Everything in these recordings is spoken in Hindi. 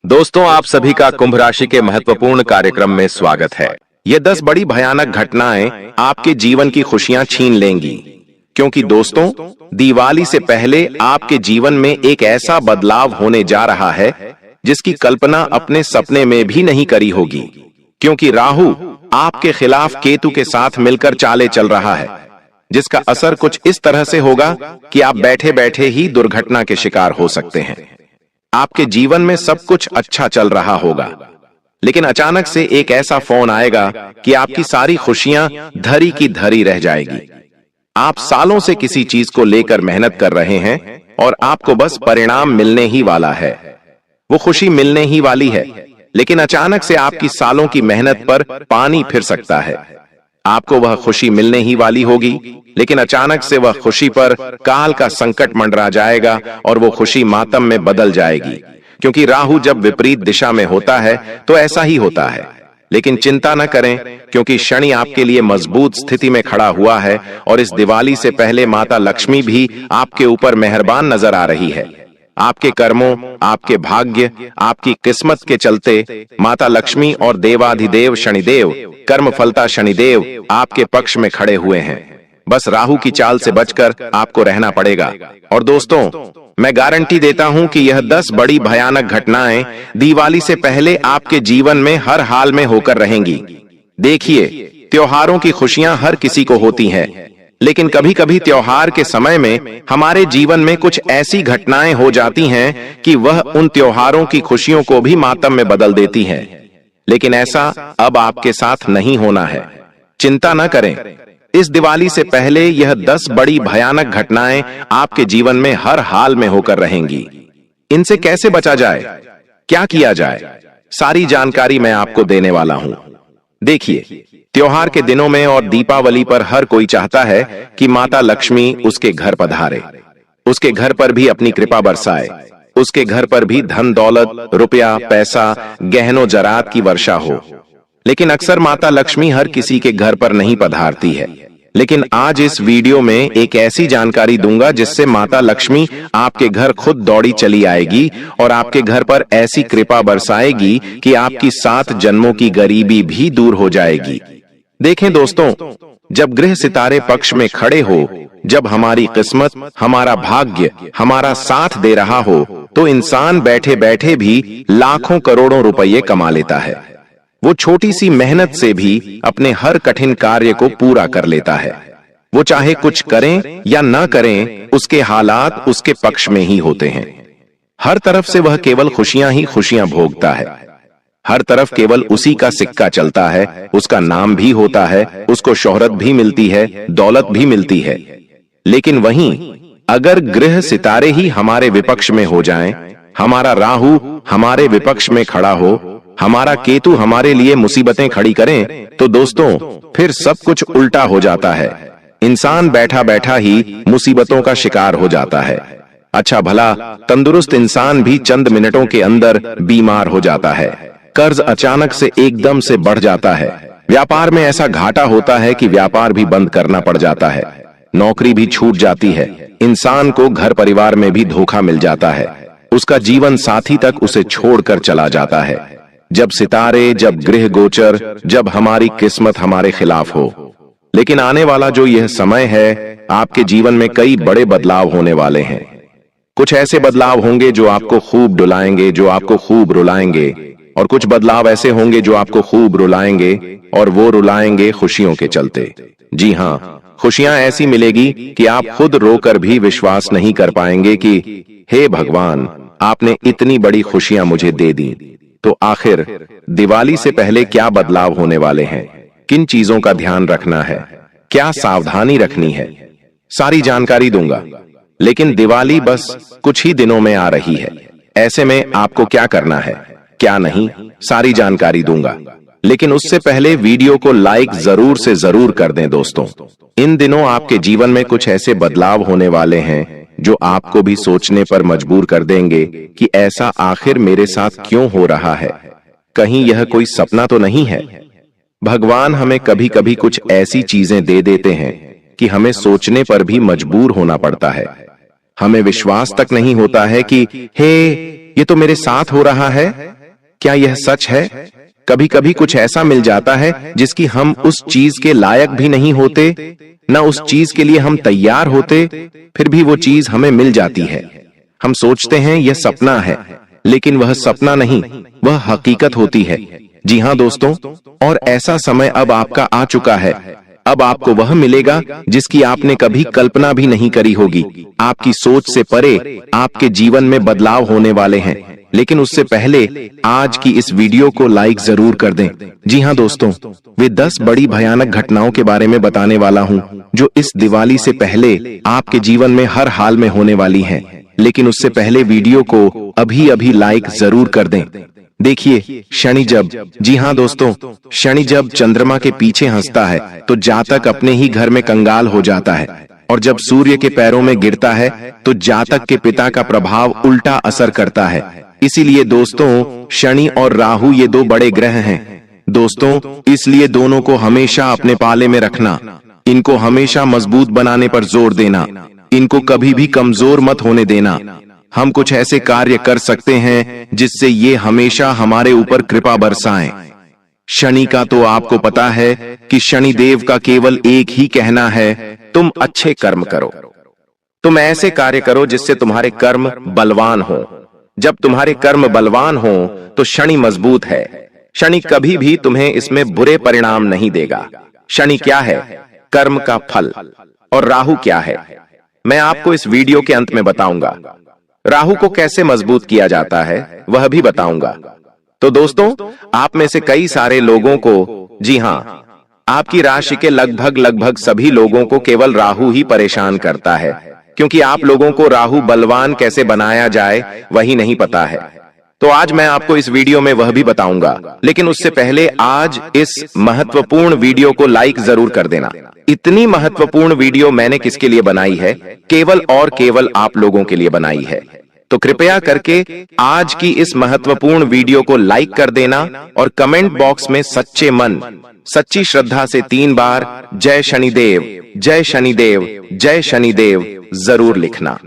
दोस्तों, आप सभी का कुंभ राशि के महत्वपूर्ण कार्यक्रम में स्वागत है। ये 10 बड़ी भयानक घटनाएं आपके जीवन की खुशियां छीन लेंगी, क्योंकि दोस्तों, दिवाली से पहले आपके जीवन में एक ऐसा बदलाव होने जा रहा है जिसकी कल्पना अपने सपने में भी नहीं करी होगी। क्योंकि राहु आपके खिलाफ केतु के साथ मिलकर चाले चल रहा है, जिसका असर कुछ इस तरह से होगा कि आप बैठे बैठे ही दुर्घटना के शिकार हो सकते हैं। आपके जीवन में सब कुछ अच्छा चल रहा होगा, लेकिन अचानक से एक ऐसा फोन आएगा कि आपकी सारी खुशियां धरी की धरी रह जाएगी। आप सालों से किसी चीज को लेकर मेहनत कर रहे हैं और आपको बस परिणाम मिलने ही वाला है, वो खुशी मिलने ही वाली है, लेकिन अचानक से आपकी सालों की मेहनत पर पानी फिर सकता है। आपको वह खुशी मिलने ही वाली होगी, लेकिन अचानक से वह खुशी पर काल का संकट मंडरा जाएगा और वो खुशी मातम में बदल जाएगी। क्योंकि राहु जब विपरीत दिशा में होता है तो ऐसा ही होता है। लेकिन चिंता न करें, क्योंकि शनि आपके लिए मजबूत स्थिति में खड़ा हुआ है और इस दिवाली से पहले माता लक्ष्मी भी आपके ऊपर मेहरबान नजर आ रही है। आपके कर्मों, आपके भाग्य, आपकी किस्मत के चलते माता लक्ष्मी और देवाधिदेव शनिदेव, कर्मफलता शनिदेव आपके पक्ष में खड़े हुए हैं। बस राहु की चाल से बचकर आपको रहना पड़ेगा। और दोस्तों, मैं गारंटी देता हूं कि यह 10 बड़ी भयानक घटनाएं दिवाली से पहले आपके जीवन में हर हाल में होकर रहेंगी। देखिए, त्योहारों की खुशियां हर किसी को होती हैं, लेकिन कभी कभी त्योहार के समय में हमारे जीवन में कुछ ऐसी घटनाएं हो जाती हैं कि वह उन त्योहारों की खुशियों को भी मातम में बदल देती हैं। लेकिन ऐसा अब आपके साथ नहीं होना है। चिंता न करें, इस दिवाली से पहले यह 10 बड़ी भयानक घटनाएं आपके जीवन में हर हाल में होकर रहेंगी। इनसे कैसे बचा जाए, क्या किया जाए, सारी जानकारी मैं आपको देने वाला हूं। देखिए, त्योहार के दिनों में और दीपावली पर हर कोई चाहता है कि माता लक्ष्मी उसके घर पधारे, उसके घर पर भी अपनी कृपा बरसाए, उसके घर पर भी धन दौलत, रुपया, पैसा, गहनों जरात की वर्षा हो। लेकिन अक्सर माता लक्ष्मी हर किसी के घर पर नहीं पधारती है। लेकिन आज इस वीडियो में एक ऐसी जानकारी दूंगा जिससे माता लक्ष्मी आपके घर खुद दौड़ी चली आएगी और आपके घर पर ऐसी कृपा बरसाएगी कि आपकी 7 जन्मों की गरीबी भी दूर हो जाएगी। देखें दोस्तों, जब ग्रह सितारे पक्ष में खड़े हो, जब हमारी किस्मत, हमारा भाग्य हमारा साथ दे रहा हो, तो इंसान बैठे बैठे भी लाखों करोड़ों रुपये कमा लेता है। वो छोटी सी मेहनत से भी अपने हर कठिन कार्य को पूरा कर लेता है। वो चाहे कुछ करें या ना करें, उसके हालात उसके पक्ष में ही होते हैं। हर तरफ से वह केवल खुशियां ही खुशियां भोगता है। हर तरफ केवल उसी का सिक्का चलता है, उसका नाम भी होता है, उसको शोहरत भी मिलती है, दौलत भी मिलती है। लेकिन वहीं अगर ग्रह सितारे ही हमारे विपक्ष में हो जाएं, हमारा राहु हमारे विपक्ष में खड़ा हो, हमारा केतु हमारे लिए मुसीबतें खड़ी करें, तो दोस्तों फिर सब कुछ उल्टा हो जाता है। इंसान बैठा बैठा ही मुसीबतों का शिकार हो जाता है। अच्छा भला तंदुरुस्त इंसान भी चंद मिनटों के अंदर बीमार हो जाता है। कर्ज अचानक से एकदम से बढ़ जाता है। व्यापार में ऐसा घाटा होता है कि व्यापार भी बंद करना पड़ जाता है। नौकरी भी छूट जाती है। इंसान को घर परिवार में भी धोखा मिल जाता है। उसका जीवन साथी तक उसे छोड़कर चला जाता है। जब सितारे, जब ग्रह गोचर, जब हमारी किस्मत हमारे खिलाफ हो। लेकिन आने वाला जो यह समय है, आपके जीवन में कई बड़े बदलाव होने वाले हैं। कुछ ऐसे बदलाव होंगे जो आपको खूब डुलाएंगे, जो आपको खूब रुलाएंगे, और कुछ बदलाव ऐसे होंगे जो आपको खूब रुलाएंगे, और वो रुलाएंगे खुशियों के चलते। जी हाँ, खुशियां ऐसी मिलेगी कि आप खुद रोकर भी विश्वास नहीं कर पाएंगे कि हे भगवान, आपने इतनी बड़ी खुशियां मुझे दे दी। तो आखिर दिवाली से पहले क्या बदलाव होने वाले हैं, किन चीजों का ध्यान रखना है, क्या सावधानी रखनी है, सारी जानकारी दूंगा। लेकिन दिवाली बस कुछ ही दिनों में आ रही है। ऐसे में आपको क्या करना है, क्या नहीं, सारी जानकारी दूंगा। लेकिन उससे पहले वीडियो को लाइक जरूर से जरूर कर दें दोस्तों। इन दिनों आपके जीवन में कुछ ऐसे बदलाव होने वाले हैं जो आपको भी सोचने पर मजबूर कर देंगे कि ऐसा आखिर मेरे साथ क्यों हो रहा है। कहीं यह कोई सपना तो नहीं है। भगवान हमें कभी कभी कुछ ऐसी चीजें दे देते हैं कि हमें सोचने पर भी मजबूर होना पड़ता है। हमें विश्वास तक नहीं होता है कि हे, ये तो मेरे साथ हो रहा है। क्या यह सच है? कभी कभी कुछ ऐसा मिल जाता है जिसकी हम उस चीज के लायक भी नहीं होते, न उस चीज के लिए हम तैयार होते, फिर भी वो चीज हमें मिल जाती है। हम सोचते हैं यह सपना है, लेकिन वह सपना नहीं, वह हकीकत होती है। जी हाँ दोस्तों, और ऐसा समय अब आपका आ चुका है। अब आपको वह मिलेगा जिसकी आपने कभी कल्पना भी नहीं करी होगी। आपकी सोच से परे आपके जीवन में बदलाव होने वाले हैं। लेकिन उससे पहले आज की इस वीडियो को लाइक जरूर कर दें। जी हाँ दोस्तों, वे 10 बड़ी भयानक घटनाओं के बारे में बताने वाला हूँ जो इस दिवाली से पहले आपके जीवन में हर हाल में होने वाली हैं। लेकिन उससे पहले वीडियो को अभी अभी लाइक जरूर कर दें। देखिए, शनि जब, जी हाँ दोस्तों, शनि जब चंद्रमा के पीछे हंसता है तो जातक अपने ही घर में कंगाल हो जाता है, और जब सूर्य के पैरों में गिरता है तो जातक के पिता का प्रभाव उल्टा असर करता है। इसीलिए दोस्तों, शनि और राहु ये 2 बड़े ग्रह हैं दोस्तों, इसलिए दोनों को हमेशा अपने पाले में रखना, इनको हमेशा मजबूत बनाने पर जोर देना, इनको कभी भी कमजोर मत होने देना। हम कुछ ऐसे कार्य कर सकते हैं जिससे ये हमेशा हमारे ऊपर कृपा बरसाएं। शनि का तो आपको पता है कि शनि देव का केवल एक ही कहना है, तुम अच्छे कर्म करो, तुम ऐसे कार्य करो जिससे तुम्हारे कर्म बलवान हो। जब तुम्हारे कर्म बलवान हो तो शनि मजबूत है। शनि कभी भी तुम्हें इसमें बुरे परिणाम नहीं देगा। शनि क्या है? कर्म का फल। और राहु क्या है? मैं आपको इस वीडियो के अंत में बताऊंगा। राहु को कैसे मजबूत किया जाता है वह भी बताऊंगा। तो दोस्तों, आप में से कई सारे लोगों को, जी हाँ, आपकी राशि के लगभग सभी लोगों को केवल राहु ही परेशान करता है, क्योंकि आप लोगों को राहु बलवान कैसे बनाया जाए वही नहीं पता है। तो आज मैं आपको इस वीडियो में वह भी बताऊंगा। लेकिन उससे पहले आज इस महत्वपूर्ण वीडियो को लाइक जरूर कर देना। इतनी महत्वपूर्ण वीडियो मैंने किसके लिए बनाई है? केवल और केवल आप लोगों के लिए बनाई है। तो कृपया करके आज की इस महत्वपूर्ण वीडियो को लाइक कर देना और कमेंट बॉक्स में सच्चे मन, सच्ची श्रद्धा से 3 बार जय शनिदेव, जय शनिदेव, जय शनिदेव जरूर लिखना।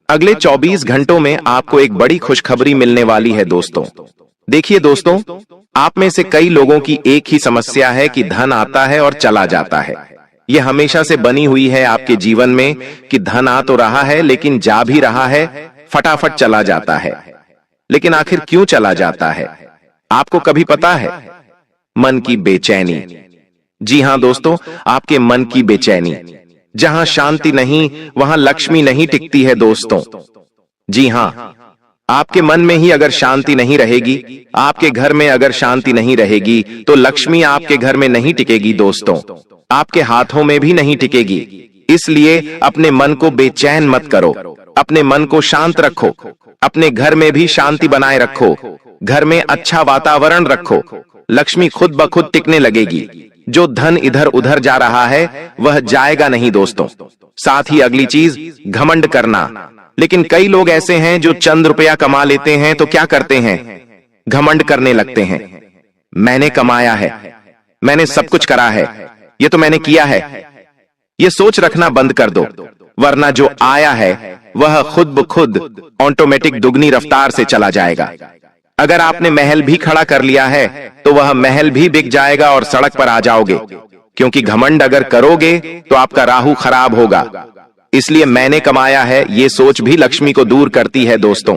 अगले 24 घंटों में आपको एक बड़ी खुशखबरी मिलने वाली है दोस्तों। देखिए दोस्तों, आप में से कई लोगों की एक ही समस्या है कि धन आता है और चला जाता है। यह हमेशा से बनी हुई है आपके जीवन में कि धन आ तो रहा है लेकिन जा भी रहा है, फटाफट चला जाता है। लेकिन आखिर क्यों चला जाता है? आपको कभी पता है? मन की बेचैनी। जी हां दोस्तों, आपके मन की बेचैनी। जहां शांति नहीं वहां लक्ष्मी नहीं टिकती है दोस्तों। जी हां, आपके मन में ही अगर शांति नहीं रहेगी, आपके घर में अगर शांति नहीं रहेगी, तो लक्ष्मी आपके घर में नहीं टिकेगी दोस्तों, आपके हाथों में भी नहीं टिकेगी। इसलिए अपने मन को बेचैन मत करो, अपने मन को शांत रखो, अपने घर में भी शांति बनाए रखो, घर में अच्छा वातावरण रखो, लक्ष्मी खुद ब खुद टिकने लगेगी। जो धन इधर उधर जा रहा है वह जाएगा नहीं दोस्तों। साथ ही अगली चीज, घमंड करना। लेकिन कई लोग ऐसे हैं जो चंद रुपया कमा लेते हैं तो क्या करते हैं? घमंड करने लगते हैं। मैंने कमाया है, मैंने सब कुछ करा है, ये तो मैंने किया है। ये सोच रखना बंद कर दो, वरना जो आया है वह खुद ब खुद ऑटोमेटिक दुगनी रफ्तार से चला जाएगा। अगर आपने महल भी खड़ा कर लिया है तो वह महल भी बिक जाएगा और सड़क पर आ जाओगे, क्योंकि घमंड अगर करोगे तो आपका राहु खराब होगा। इसलिए मैंने कमाया है ये सोच भी लक्ष्मी को दूर करती है दोस्तों।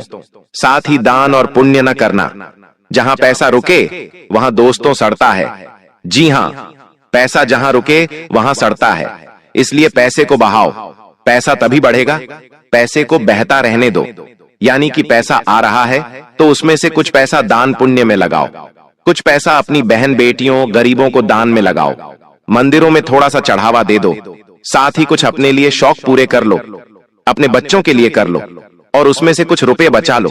साथ ही दान और पुण्य न करना। जहां पैसा रुके वहां दोस्तों सड़ता है। जी हां, पैसा जहां रुके वहां सड़ता है। इसलिए पैसे को बहाओ, पैसा तभी बढ़ेगा। पैसे को बहता रहने दो, यानी कि पैसा आ रहा है तो उसमें से कुछ पैसा दान पुण्य में लगाओ, कुछ पैसा अपनी बहन बेटियों गरीबों को दान में लगाओ, मंदिरों में थोड़ा सा चढ़ावा दे दो। साथ ही कुछ अपने लिए शौक पूरे कर लो, अपने बच्चों के लिए कर लो और उसमें से कुछ रुपए बचा लो।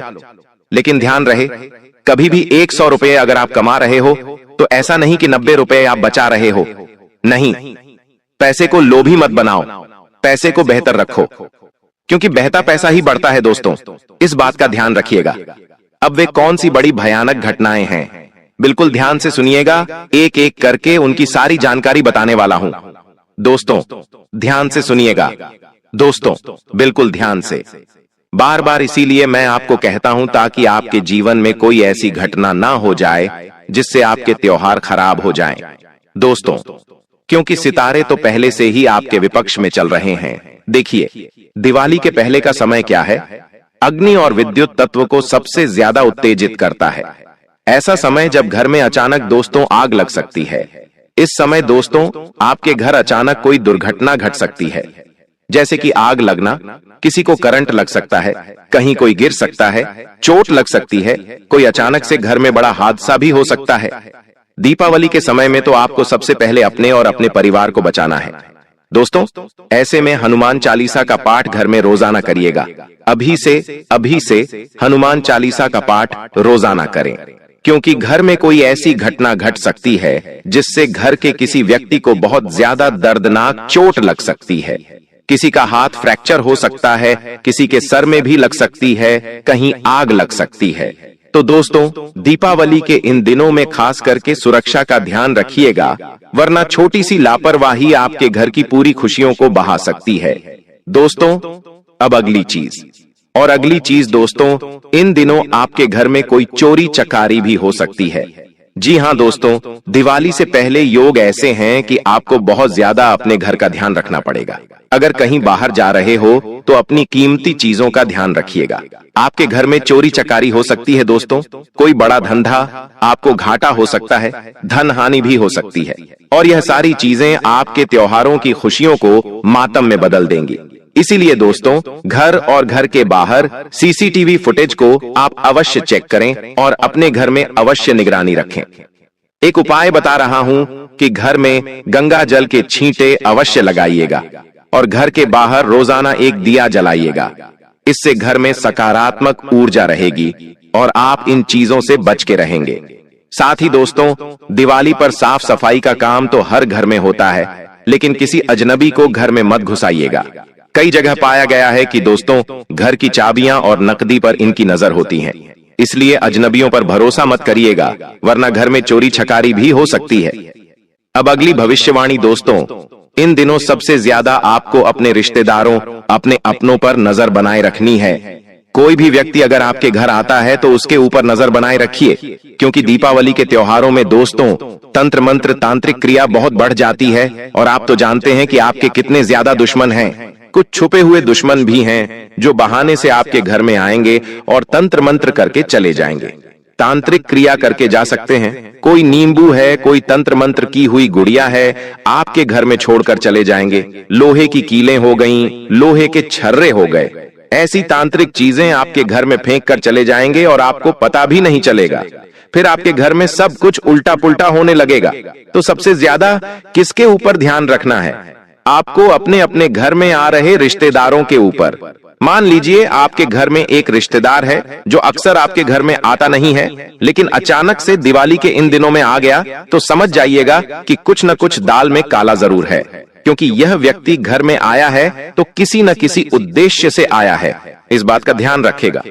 लेकिन ध्यान रहे, कभी भी 100 रुपए अगर आप कमा रहे हो तो ऐसा नहीं कि 90 रुपए आप बचा रहे हो। नहीं, पैसे को लोभी मत बनाओ, पैसे को बेहतर रखो, क्योंकि बहता पैसा ही बढ़ता है दोस्तों। इस बात का ध्यान रखिएगा। अब वे कौन सी बड़ी भयानक घटनाएं हैं, बिल्कुल ध्यान से सुनिएगा। एक एक करके उनकी सारी जानकारी बताने वाला हूं। दोस्तों ध्यान से सुनिएगा, दोस्तों बिल्कुल ध्यान से। बार बार इसीलिए मैं आपको कहता हूं ताकि आपके जीवन में कोई ऐसी घटना ना हो जाए जिससे आपके त्योहार खराब हो जाएं। दोस्तों, क्योंकि सितारे तो पहले से ही आपके विपक्ष में चल रहे हैं। देखिए, दिवाली के पहले का समय क्या है? अग्नि और विद्युत तत्व को सबसे ज्यादा उत्तेजित करता है। ऐसा समय जब घर में अचानक दोस्तों आग लग सकती है। इस समय दोस्तों आपके घर अचानक कोई दुर्घटना घट सकती है, जैसे कि आग लगना, किसी को करंट लग सकता है, कहीं कोई गिर सकता है, चोट लग सकती है, कोई अचानक से घर में बड़ा हादसा भी हो सकता है। दीपावली के समय में तो आपको सबसे पहले अपने और अपने परिवार को बचाना है। दोस्तों, ऐसे में हनुमान चालीसा का पाठ घर में रोजाना करिएगा। अभी से हनुमान चालीसा का पाठ रोजाना करें, क्योंकि घर में कोई ऐसी घटना घट सकती है जिससे घर के किसी व्यक्ति को बहुत ज्यादा दर्दनाक चोट लग सकती है। किसी का हाथ फ्रैक्चर हो सकता है, किसी के सर में भी लग सकती है, कहीं आग लग सकती है। तो दोस्तों, दीपावली के इन दिनों में खास करके सुरक्षा का ध्यान रखिएगा, वरना छोटी सी लापरवाही आपके घर की पूरी खुशियों को बहा सकती है। दोस्तों, अब अगली चीज दोस्तों, इन दिनों आपके घर में कोई चोरी चकारी भी हो सकती है। जी हाँ दोस्तों, दिवाली से पहले योग ऐसे हैं कि आपको बहुत ज्यादा अपने घर का ध्यान रखना पड़ेगा। अगर कहीं बाहर जा रहे हो तो अपनी कीमती चीजों का ध्यान रखिएगा। आपके घर में चोरी चकारी हो सकती है दोस्तों, कोई बड़ा धंधा, आपको घाटा हो सकता है, धन हानि भी हो सकती है, और यह सारी चीजें आपके त्योहारों की खुशियों को मातम में बदल देंगी। इसीलिए दोस्तों, घर और घर के बाहर सीसीटीवी फुटेज को आप अवश्य चेक करें और अपने घर में अवश्य निगरानी रखें। एक उपाय बता रहा हूं कि घर में गंगा जल के छींटे अवश्य लगाइएगा और घर के बाहर रोजाना एक दिया जलाइएगा। इससे घर में सकारात्मक ऊर्जा रहेगी और आप इन चीजों से बच के रहेंगे। साथ ही दोस्तों, दिवाली पर साफ सफाई का काम तो हर घर में होता है, लेकिन किसी अजनबी को घर में मत घुसाइएगा। कई जगह पाया गया है कि दोस्तों, घर की चाबियां और नकदी पर इनकी नजर होती है, इसलिए अजनबियों पर भरोसा मत करिएगा, वरना घर में चोरी छकारी भी हो सकती है। अब अगली भविष्यवाणी दोस्तों, इन दिनों सबसे ज्यादा आपको अपने रिश्तेदारों, अपने अपनों पर नजर बनाए रखनी है। कोई भी व्यक्ति अगर आपके घर आता है तो उसके ऊपर नजर बनाए रखिए, क्योंकि दीपावली के त्योहारों में दोस्तों तंत्र मंत्र तांत्रिक क्रिया बहुत बढ़ जाती है, और आप तो जानते हैं कि आपके कितने ज्यादा दुश्मन हैं। कुछ छुपे हुए दुश्मन भी हैं जो बहाने से आपके घर में आएंगे और तंत्र मंत्र करके चले जाएंगे, तांत्रिक क्रिया करके जा सकते हैं। कोई नींबू है, कोई तंत्र मंत्र की हुई गुड़िया है, आपके घर में छोड़कर चले जाएंगे। लोहे की कीलें हो गईं, लोहे के छर्रे हो गए, ऐसी तांत्रिक चीजें आपके घर में फेंक कर चले जाएंगे और आपको पता भी नहीं चलेगा। फिर आपके घर में सब कुछ उल्टा पुल्टा होने लगेगा। तो सबसे ज्यादा किसके ऊपर ध्यान रखना है? आपको अपने अपने घर में आ रहे रिश्तेदारों के ऊपर। मान लीजिए आपके घर में एक रिश्तेदार है जो अक्सर आपके घर में आता नहीं है, लेकिन अचानक से दिवाली के इन दिनों में आ गया, तो समझ जाइएगा कि कुछ न कुछ दाल में काला जरूर है, क्योंकि यह व्यक्ति घर में आया है तो किसी न किसी उद्देश्य से आया है। इस बात का ध्यान रखेगा।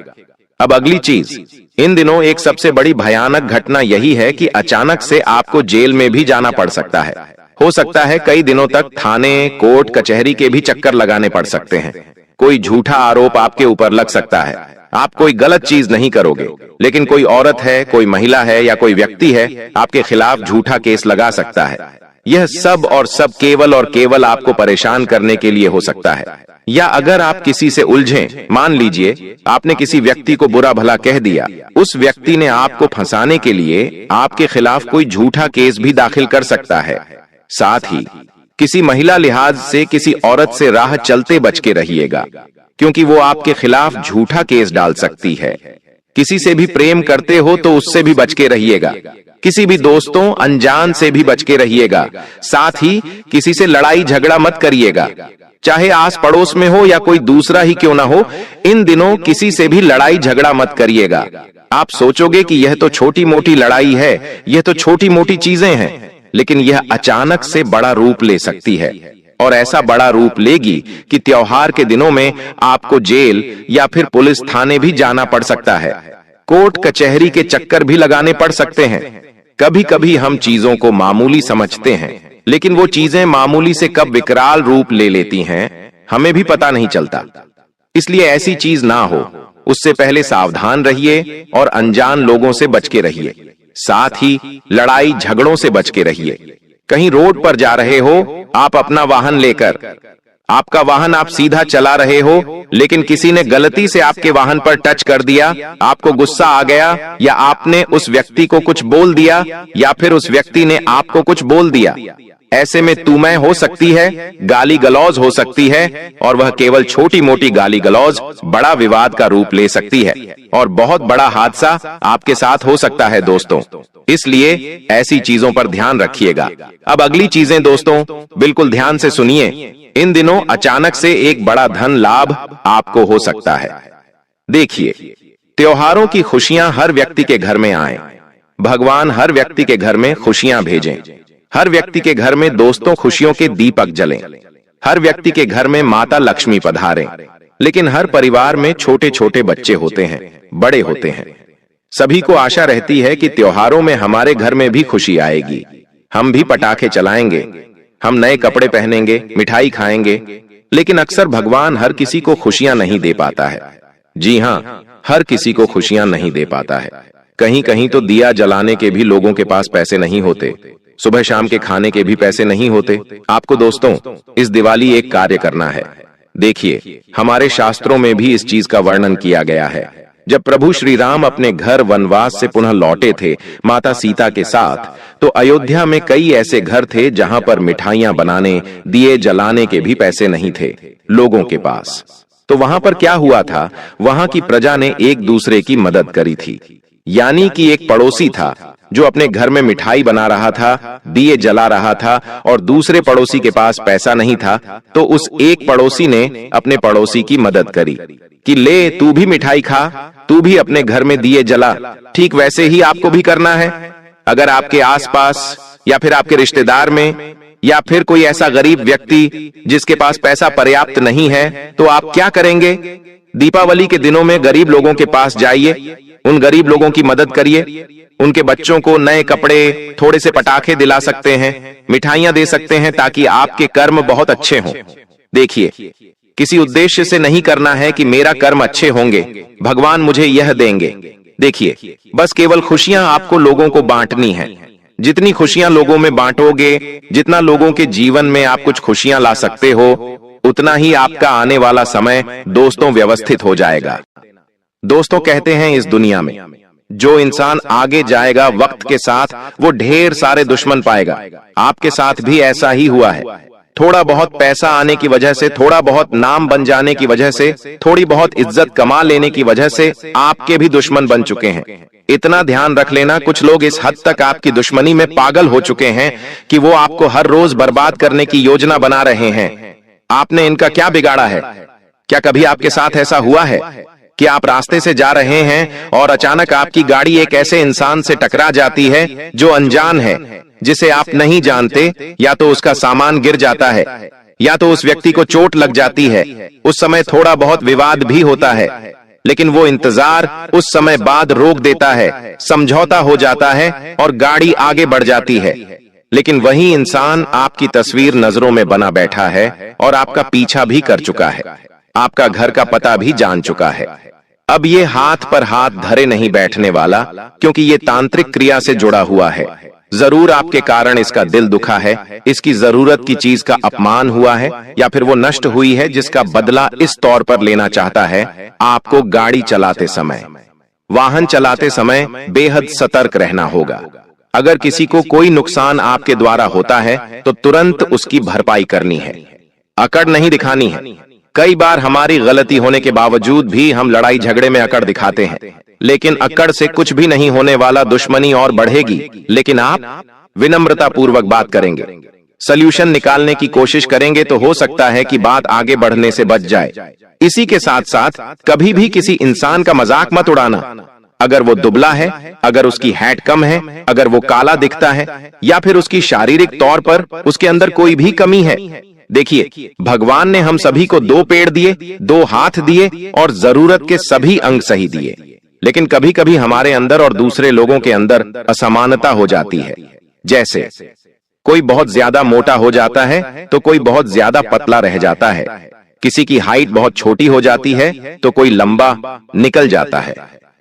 अब अगली चीज, इन दिनों एक सबसे बड़ी भयानक घटना यही है कि अचानक से आपको जेल में भी जाना पड़ सकता है। हो सकता है कई दिनों तक थाने, कोर्ट, कचहरी के भी चक्कर लगाने पड़ सकते हैं। कोई झूठा आरोप आपके ऊपर लग सकता है। आप कोई गलत चीज नहीं करोगे, लेकिन कोई औरत है, कोई महिला है या कोई व्यक्ति है आपके खिलाफ झूठा केस लगा सकता है। यह सब और सब केवल और केवल आपको परेशान करने के लिए हो सकता है। या अगर आप किसी से उलझें, मान लीजिए आपने किसी व्यक्ति को बुरा भला कह दिया, उस व्यक्ति ने आपको फंसाने के लिए आपके खिलाफ कोई झूठा केस भी दाखिल कर सकता है। साथ ही किसी महिला लिहाज से किसी औरत से राह चलते बच के रहिएगा, क्योंकि वो आपके खिलाफ झूठा केस डाल सकती है। किसी से भी प्रेम करते हो तो उससे भी बच के रहिएगा। किसी भी दोस्तों अनजान से भी बच के रहिएगा। साथ ही किसी से लड़ाई झगड़ा मत करिएगा, चाहे आस पड़ोस में हो या कोई दूसरा ही क्यों ना हो। इन दिनों किसी से भी लड़ाई झगड़ा मत करिएगा। आप सोचोगे कि यह तो छोटी मोटी लड़ाई है, यह तो छोटी मोटी चीजें हैं, लेकिन यह अचानक से बड़ा रूप ले सकती है, और ऐसा बड़ा रूप लेगी कि त्योहार के दिनों में आपको जेल या फिर पुलिस थाने भी जाना पड़ सकता है। कोर्ट कचहरी के चक्कर भी लगाने पड़ सकते हैं। कभी कभी हम चीजों को मामूली समझते हैं, लेकिन वो चीजें मामूली से कब विकराल रूप ले लेती हैं, हमें भी पता नहीं चलता। इसलिए ऐसी चीज ना हो, उससे पहले सावधान रहिए और अनजान लोगों से बच के रहिए। साथ ही लड़ाई झगड़ों से बच के रहिए। कहीं रोड पर जा रहे हो आप अपना वाहन लेकर, आपका वाहन आप सीधा चला रहे हो, लेकिन किसी ने गलती से आपके वाहन पर टच कर दिया, आपको गुस्सा आ गया, या आपने उस व्यक्ति को कुछ बोल दिया, या फिर उस व्यक्ति ने आपको कुछ बोल दिया। ऐसे में तू मैं हो सकती है, गाली गलौज हो सकती है, और वह केवल छोटी मोटी गाली गलौज बड़ा विवाद का रूप ले सकती है और बहुत बड़ा हादसा आपके साथ हो सकता है दोस्तों। इसलिए ऐसी चीजों पर ध्यान रखिएगा। अब अगली चीजें दोस्तों बिल्कुल ध्यान से सुनिए। इन दिनों अचानक से एक बड़ा धन लाभ आपको हो सकता है। देखिए, त्योहारों की खुशियां हर व्यक्ति के घर में आए, भगवान हर व्यक्ति के घर में खुशियां भेजें, हर व्यक्ति के घर में दोस्तों खुशियों के दीपक जलें, हर व्यक्ति के घर में माता लक्ष्मी पधारें। लेकिन हर परिवार में छोटे छोटे बच्चे होते हैं, बड़े होते हैं। सभी को आशा रहती है कि त्योहारों में हमारे घर में भी खुशी आएगी, हम भी पटाखे चलाएंगे, हम नए कपड़े पहनेंगे, मिठाई खाएंगे। लेकिन अक्सर भगवान हर किसी को खुशियां नहीं दे पाता है। जी हाँ, हर किसी को खुशियां नहीं दे पाता है। कहीं कहीं तो दिया जलाने के भी लोगों के पास पैसे नहीं होते, सुबह शाम के खाने के भी पैसे नहीं होते। आपको दोस्तों इस दिवाली एक कार्य करना है। देखिए, हमारे शास्त्रों में भी इस चीज का वर्णन किया गया है। जब प्रभु श्री राम अपने घर वनवास से पुनः लौटे थे माता सीता के साथ, तो अयोध्या में कई ऐसे घर थे जहां पर मिठाइयां बनाने, दिए जलाने के भी पैसे नहीं थे लोगों के पास। तो वहां पर क्या हुआ था, वहां की प्रजा ने एक दूसरे की मदद करी थी। यानी कि एक पड़ोसी था जो अपने घर में मिठाई बना रहा था, दिए जला रहा था, और दूसरे पड़ोसी के पास पैसा नहीं था, तो उस एक पड़ोसी ने अपने पड़ोसी की मदद करी कि ले तू भी मिठाई खा, तू भी अपने घर में दिए जला। ठीक वैसे ही आपको भी करना है। अगर आपके आसपास या फिर आपके रिश्तेदार में या फिर कोई ऐसा गरीब व्यक्ति जिसके पास पैसा पर्याप्त नहीं है, तो आप क्या करेंगे? दीपावली के दिनों में गरीब लोगों के पास जाइए, उन गरीब लोगों की मदद करिए, उनके बच्चों को नए कपड़े, थोड़े से पटाखे दिला सकते हैं, मिठाइयां दे सकते हैं, ताकि आपके कर्म बहुत अच्छे हों। देखिए, किसी उद्देश्य से नहीं करना है कि मेरा कर्म अच्छे होंगे, भगवान मुझे यह देंगे। देखिए, बस केवल खुशियां आपको लोगों को बांटनी है। जितनी खुशियां लोगों में बांटोगे, जितना लोगों के जीवन में आप कुछ खुशियां ला सकते हो, उतना ही आपका आने वाला समय दोस्तों व्यवस्थित हो जाएगा। दोस्तों कहते हैं इस दुनिया में जो इंसान आगे जाएगा वक्त के साथ, वो ढेर सारे दुश्मन पाएगा। आपके साथ भी ऐसा ही हुआ है। थोड़ा बहुत पैसा आने की वजह से, थोड़ा बहुत नाम बन जाने की वजह से, थोड़ी बहुत इज्जत कमा लेने की वजह से आपके भी दुश्मन बन चुके हैं। इतना ध्यान रख लेना, कुछ लोग इस हद तक आपकी दुश्मनी में पागल हो चुके हैं कि वो आपको हर रोज बर्बाद करने की योजना बना रहे हैं। आपने इनका क्या बिगाड़ा है? क्या कभी आपके साथ ऐसा हुआ है कि आप रास्ते से जा रहे हैं और अचानक आपकी गाड़ी एक ऐसे इंसान से टकरा जाती है जो अनजान है, जिसे आप नहीं जानते? या तो उसका सामान गिर जाता है, या तो उस व्यक्ति को चोट लग जाती है। उस समय थोड़ा बहुत विवाद भी होता है, लेकिन वो इंतजार उस समय बाद रोक देता है, समझौता हो जाता है और गाड़ी आगे बढ़ जाती है। लेकिन वही इंसान आपकी तस्वीर नजरों में बना बैठा है और आपका पीछा भी कर चुका है, आपका घर का पता भी जान चुका है। अब ये हाथ पर हाथ धरे नहीं बैठने वाला, क्योंकि ये तांत्रिक क्रिया से जुड़ा हुआ है। जरूर आपके कारण इसका दिल दुखा है, इसकी जरूरत की चीज का अपमान हुआ है, या फिर वो नष्ट हुई है, जिसका बदला इस तौर पर लेना चाहता है। आपको गाड़ी चलाते समय, वाहन चलाते समय बेहद सतर्क रहना होगा। अगर किसी को कोई नुकसान आपके द्वारा होता है तो तुरंत उसकी भरपाई करनी है, अकड़ नहीं दिखानी है। कई बार हमारी गलती होने के बावजूद भी हम लड़ाई झगड़े में अकड़ दिखाते हैं, लेकिन अकड़ से कुछ भी नहीं होने वाला, दुश्मनी और बढ़ेगी। लेकिन आप विनम्रता पूर्वक बात करेंगे, सल्यूशन निकालने की कोशिश करेंगे, तो हो सकता है कि बात आगे बढ़ने से बच जाए। इसी के साथ साथ कभी भी किसी इंसान का मजाक मत उड़ाना। अगर वो दुबला है, अगर उसकी हाइट कम है, अगर वो काला दिखता है, या फिर उसकी शारीरिक तौर पर उसके अंदर कोई भी कमी है। देखिए, भगवान ने हम सभी को 2 पेड़ दिए, 2 हाथ दिए और जरूरत के सभी अंग सही दिए, लेकिन कभी कभी हमारे अंदर और दूसरे लोगों के अंदर असमानता हो जाती है। जैसे कोई बहुत ज्यादा मोटा हो जाता है तो कोई बहुत ज्यादा पतला रह जाता है। किसी की हाइट बहुत छोटी हो जाती है तो कोई लंबा निकल जाता है,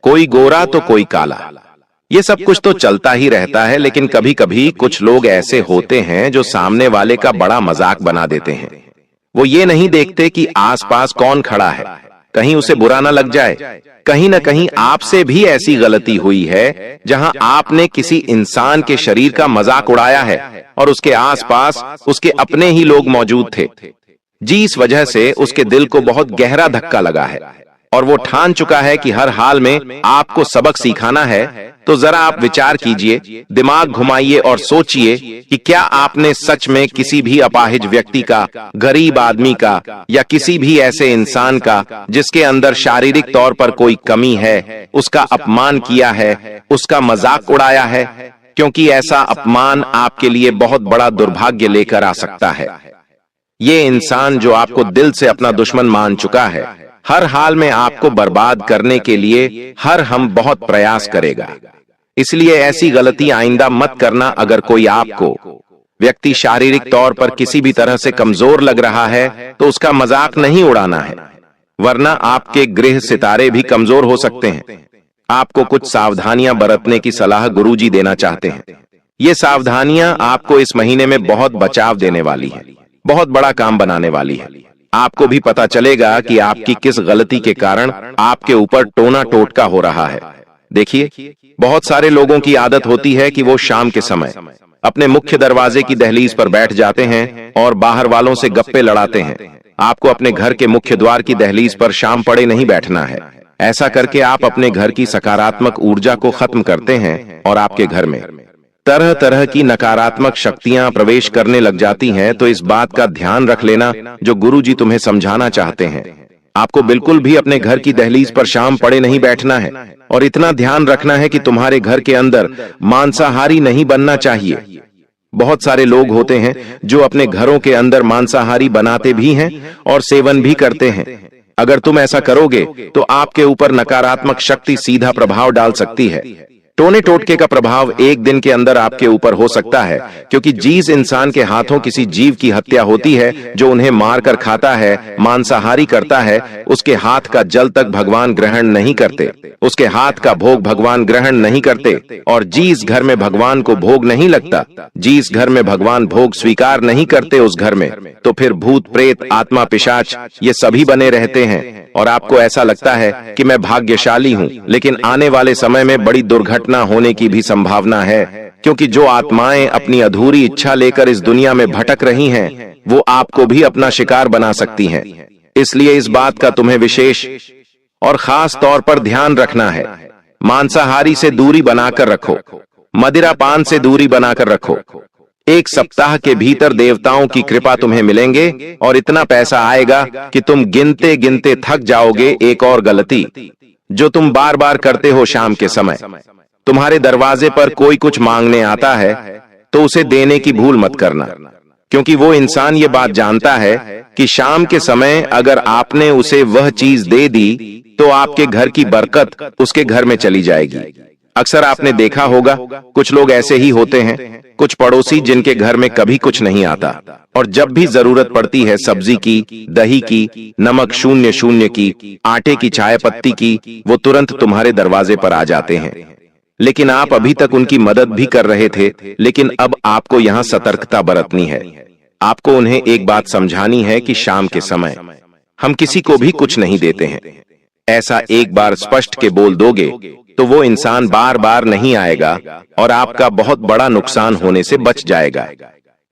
कोई गोरा तो कोई काला। ये सब कुछ तो चलता ही रहता है, लेकिन कभी कभी कुछ लोग ऐसे होते हैं जो सामने वाले का बड़ा मजाक बना देते हैं। वो ये नहीं देखते कि आसपास कौन खड़ा है, कहीं उसे बुरा ना लग जाए। कहीं ना कहीं आपसे भी ऐसी गलती हुई है जहां आपने किसी इंसान के शरीर का मजाक उड़ाया है और उसके आसपास उसके अपने ही लोग मौजूद थे। जी, इस वजह से उसके दिल को बहुत गहरा धक्का लगा है और वो ठान चुका है कि हर हाल में आपको सबक सिखाना है। तो जरा आप विचार कीजिए, दिमाग घुमाइए और सोचिए कि क्या आपने सच में किसी भी अपाहिज व्यक्ति का, गरीब आदमी का या किसी भी ऐसे इंसान का जिसके अंदर शारीरिक तौर पर कोई कमी है, उसका अपमान किया है, उसका मजाक उड़ाया है? क्योंकि ऐसा अपमान आपके लिए बहुत बड़ा दुर्भाग्य लेकर आ सकता है। ये इंसान जो आपको दिल से अपना दुश्मन मान चुका है, हर हाल में आपको बर्बाद करने के लिए हर हम बहुत प्रयास करेगा। इसलिए ऐसी गलती आइंदा मत करना। अगर कोई आपको व्यक्ति शारीरिक तौर पर किसी भी तरह से कमजोर लग रहा है तो उसका मजाक नहीं उड़ाना है, वरना आपके गृह सितारे भी कमजोर हो सकते हैं। आपको कुछ सावधानियां बरतने की सलाह गुरुजी देना चाहते हैं। ये सावधानियां आपको इस महीने में बहुत बचाव देने वाली हैं, बहुत बड़ा काम बनाने वाली है। आपको भी पता चलेगा कि आपकी किस गलती के कारण आपके ऊपर टोना टोटका हो रहा है। देखिए, बहुत सारे लोगों की आदत होती है कि वो शाम के समय अपने मुख्य दरवाजे की दहलीज पर बैठ जाते हैं और बाहर वालों से गप्पे लड़ाते हैं। आपको अपने घर के मुख्य द्वार की दहलीज पर शाम पड़े नहीं बैठना है। ऐसा करके आप अपने घर की सकारात्मक ऊर्जा को खत्म करते हैं और आपके घर में तरह तरह की नकारात्मक शक्तियां प्रवेश करने लग जाती हैं। तो इस बात का ध्यान रख लेना जो गुरुजी तुम्हें समझाना चाहते हैं। आपको बिल्कुल भी अपने घर की दहलीज पर शाम पड़े नहीं बैठना है और इतना ध्यान रखना है कि तुम्हारे घर के अंदर मांसाहारी नहीं बनना चाहिए। बहुत सारे लोग होते हैं जो अपने घरों के अंदर मांसाहारी बनाते भी हैं और सेवन भी करते हैं। अगर तुम ऐसा करोगे तो आपके ऊपर नकारात्मक शक्ति सीधा प्रभाव डाल सकती है। टोने टोटके का प्रभाव एक दिन के अंदर आपके ऊपर हो सकता है, क्योंकि जिस इंसान के हाथों किसी जीव की हत्या होती है, जो उन्हें मारकर खाता है, मांसाहारी करता है, उसके हाथ का जल तक भगवान ग्रहण नहीं करते, उसके हाथ का भोग भगवान ग्रहण नहीं करते। और जिस घर में भगवान को भोग नहीं लगता, जिस घर में भगवान भोग स्वीकार नहीं करते, उस घर में तो फिर भूत प्रेत आत्मा पिशाच ये सभी बने रहते हैं। और आपको ऐसा लगता है कि मैं भाग्यशाली हूं, लेकिन आने वाले समय में बड़ी दुर्घटना होने की भी संभावना है, क्योंकि जो आत्माएं अपनी अधूरी इच्छा लेकर इस दुनिया में भटक रही हैं, वो आपको भी अपना शिकार बना सकती हैं। इसलिए इस बात का तुम्हें विशेष और खास तौर पर ध्यान रखना है। मांसाहारी से दूरी बनाकर रखो, मदिरा पान से दूरी बनाकर रखो। 1 सप्ताह के भीतर देवताओं की कृपा तुम्हें मिलेंगे और इतना पैसा आएगा कि तुम गिनते गिनते थक जाओगे। एक और गलती जो तुम बार बार करते हो, शाम के समय तुम्हारे दरवाजे पर कोई कुछ मांगने आता है तो उसे देने की भूल मत करना, क्योंकि वो इंसान ये बात जानता है कि शाम के समय अगर आपने उसे वह चीज दे दी तो आपके घर की बरकत उसके घर में चली जाएगी। अक्सर आपने देखा होगा कुछ लोग ऐसे ही होते हैं, कुछ पड़ोसी जिनके घर में कभी कुछ नहीं आता और जब भी जरूरत पड़ती है सब्जी की, दही की, नमक शून्य शून्य की, आटे की, चाय पत्ती की, वो तुरंत तुम्हारे दरवाजे पर आ जाते हैं। लेकिन आप अभी तक उनकी मदद भी कर रहे थे, लेकिन अब आपको यहाँ सतर्कता बरतनी है। आपको उन्हें एक बात समझानी है कि शाम के समय हम किसी को भी कुछ नहीं देते हैं। ऐसा एक बार स्पष्ट के बोल दोगे तो वो इंसान बार बार नहीं आएगा और आपका बहुत बड़ा नुकसान होने से बच जाएगा।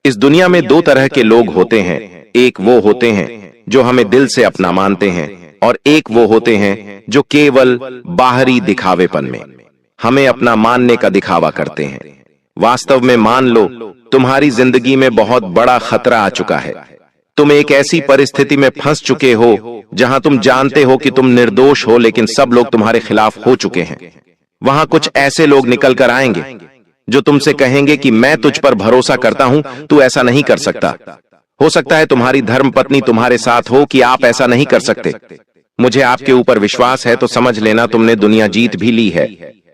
इस दुनिया में 2 तरह के लोग होते हैं। एक वो होते हैं जो हमें दिल से अपना मानते हैं और एक वो होते हैं जो केवल बाहरी दिखावेपन में हमें अपना मानने का दिखावा करते हैं। वास्तव में मान लो, तुम्हारी जिंदगी में बहुत बड़ा खतरा आ चुका है। तुम एक ऐसी परिस्थिति में फंस चुके हो जहां तुम जानते हो कि तुम निर्दोष हो, लेकिन सब लोग तुम्हारे खिलाफ हो चुके हैं। वहां कुछ ऐसे लोग निकल कर आएंगे जो तुमसे कहेंगे कि मैं तुझ पर भरोसा करता हूं, तू ऐसा नहीं कर सकता। हो सकता है तुम्हारी धर्मपत्नी तुम्हारे साथ हो कि आप ऐसा नहीं कर सकते। मुझे आपके ऊपर विश्वास है तो समझ लेना तुमने दुनिया जीत भी ली है।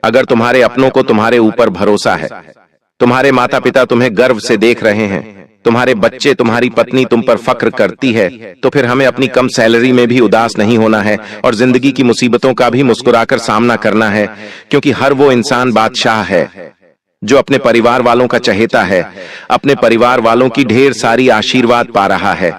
अगर तुम्हारे अपनों को तुम्हारे ऊपर भरोसा है, तुम्हारे माता पिता तुम्हें गर्व से देख रहे हैं, तुम्हारे बच्चे, तुम्हारी पत्नी तुम पर फख्र करती है, तो फिर हमें अपनी कम सैलरी में भी उदास नहीं होना है और जिंदगी की मुसीबतों का भी मुस्कुराकर सामना करना है, क्योंकि हर वो इंसान बादशाह है जो अपने परिवार वालों का चहेता है, अपने परिवार वालों की ढेर सारी आशीर्वाद पा रहा है।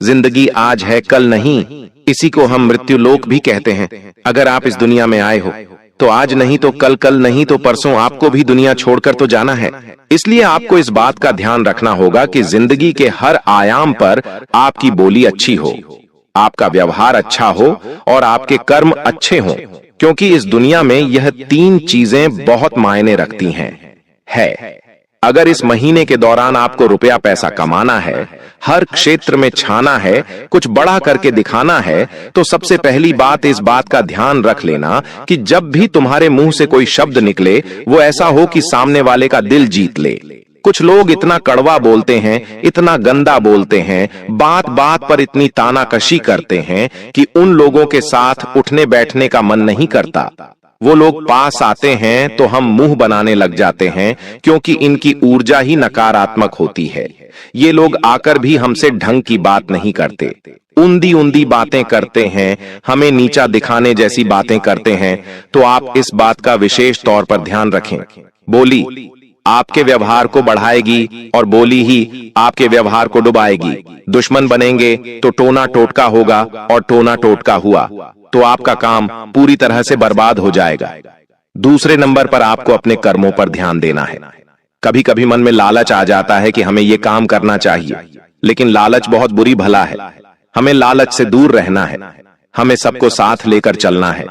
जिंदगी आज है, कल नहीं। इसी को हम मृत्यु लोक भी कहते हैं। अगर आप इस दुनिया में आए हो तो आज नहीं तो कल, कल नहीं तो परसों आपको भी दुनिया छोड़कर तो जाना है। इसलिए आपको इस बात का ध्यान रखना होगा कि जिंदगी के हर आयाम पर आपकी बोली अच्छी हो, आपका व्यवहार अच्छा हो और आपके कर्म अच्छे हों, क्योंकि इस दुनिया में यह 3 चीजें बहुत मायने रखती हैं। अगर इस महीने के दौरान आपको रुपया पैसा कमाना है, हर क्षेत्र में छाना है, कुछ बड़ा करके दिखाना है, तो सबसे पहली बात इस बात का ध्यान रख लेना कि जब भी तुम्हारे मुंह से कोई शब्द निकले वो ऐसा हो कि सामने वाले का दिल जीत ले। कुछ लोग इतना कड़वा बोलते हैं, इतना गंदा बोलते हैं, बात बात पर इतनी तानाकशी करते हैं कि उन लोगों के साथ उठने बैठने का मन नहीं करता। वो लोग पास आते हैं तो हम मुंह बनाने लग जाते हैं, क्योंकि इनकी ऊर्जा ही नकारात्मक होती है। ये लोग आकर भी हमसे ढंग की बात नहीं करते, उंदी उंदी बातें करते हैं, हमें नीचा दिखाने जैसी बातें करते हैं। तो आप इस बात का विशेष तौर पर ध्यान रखें। बोली आपके व्यवहार को बढ़ाएगी और बोली ही आपके व्यवहार को डुबाएगी। दुश्मन बनेंगे तो टोना टोटका होगा, और टोना टोटका हुआ तो आपका काम पूरी तरह से बर्बाद हो जाएगा। दूसरे नंबर पर आपको अपने कर्मों पर ध्यान देना है। कभी कभी मन में लालच आ जाता है कि हमें यह काम करना चाहिए, लेकिन लालच बहुत बुरी भला है। हमें लालच से दूर रहना है। हमें सबको साथ लेकर चलना है,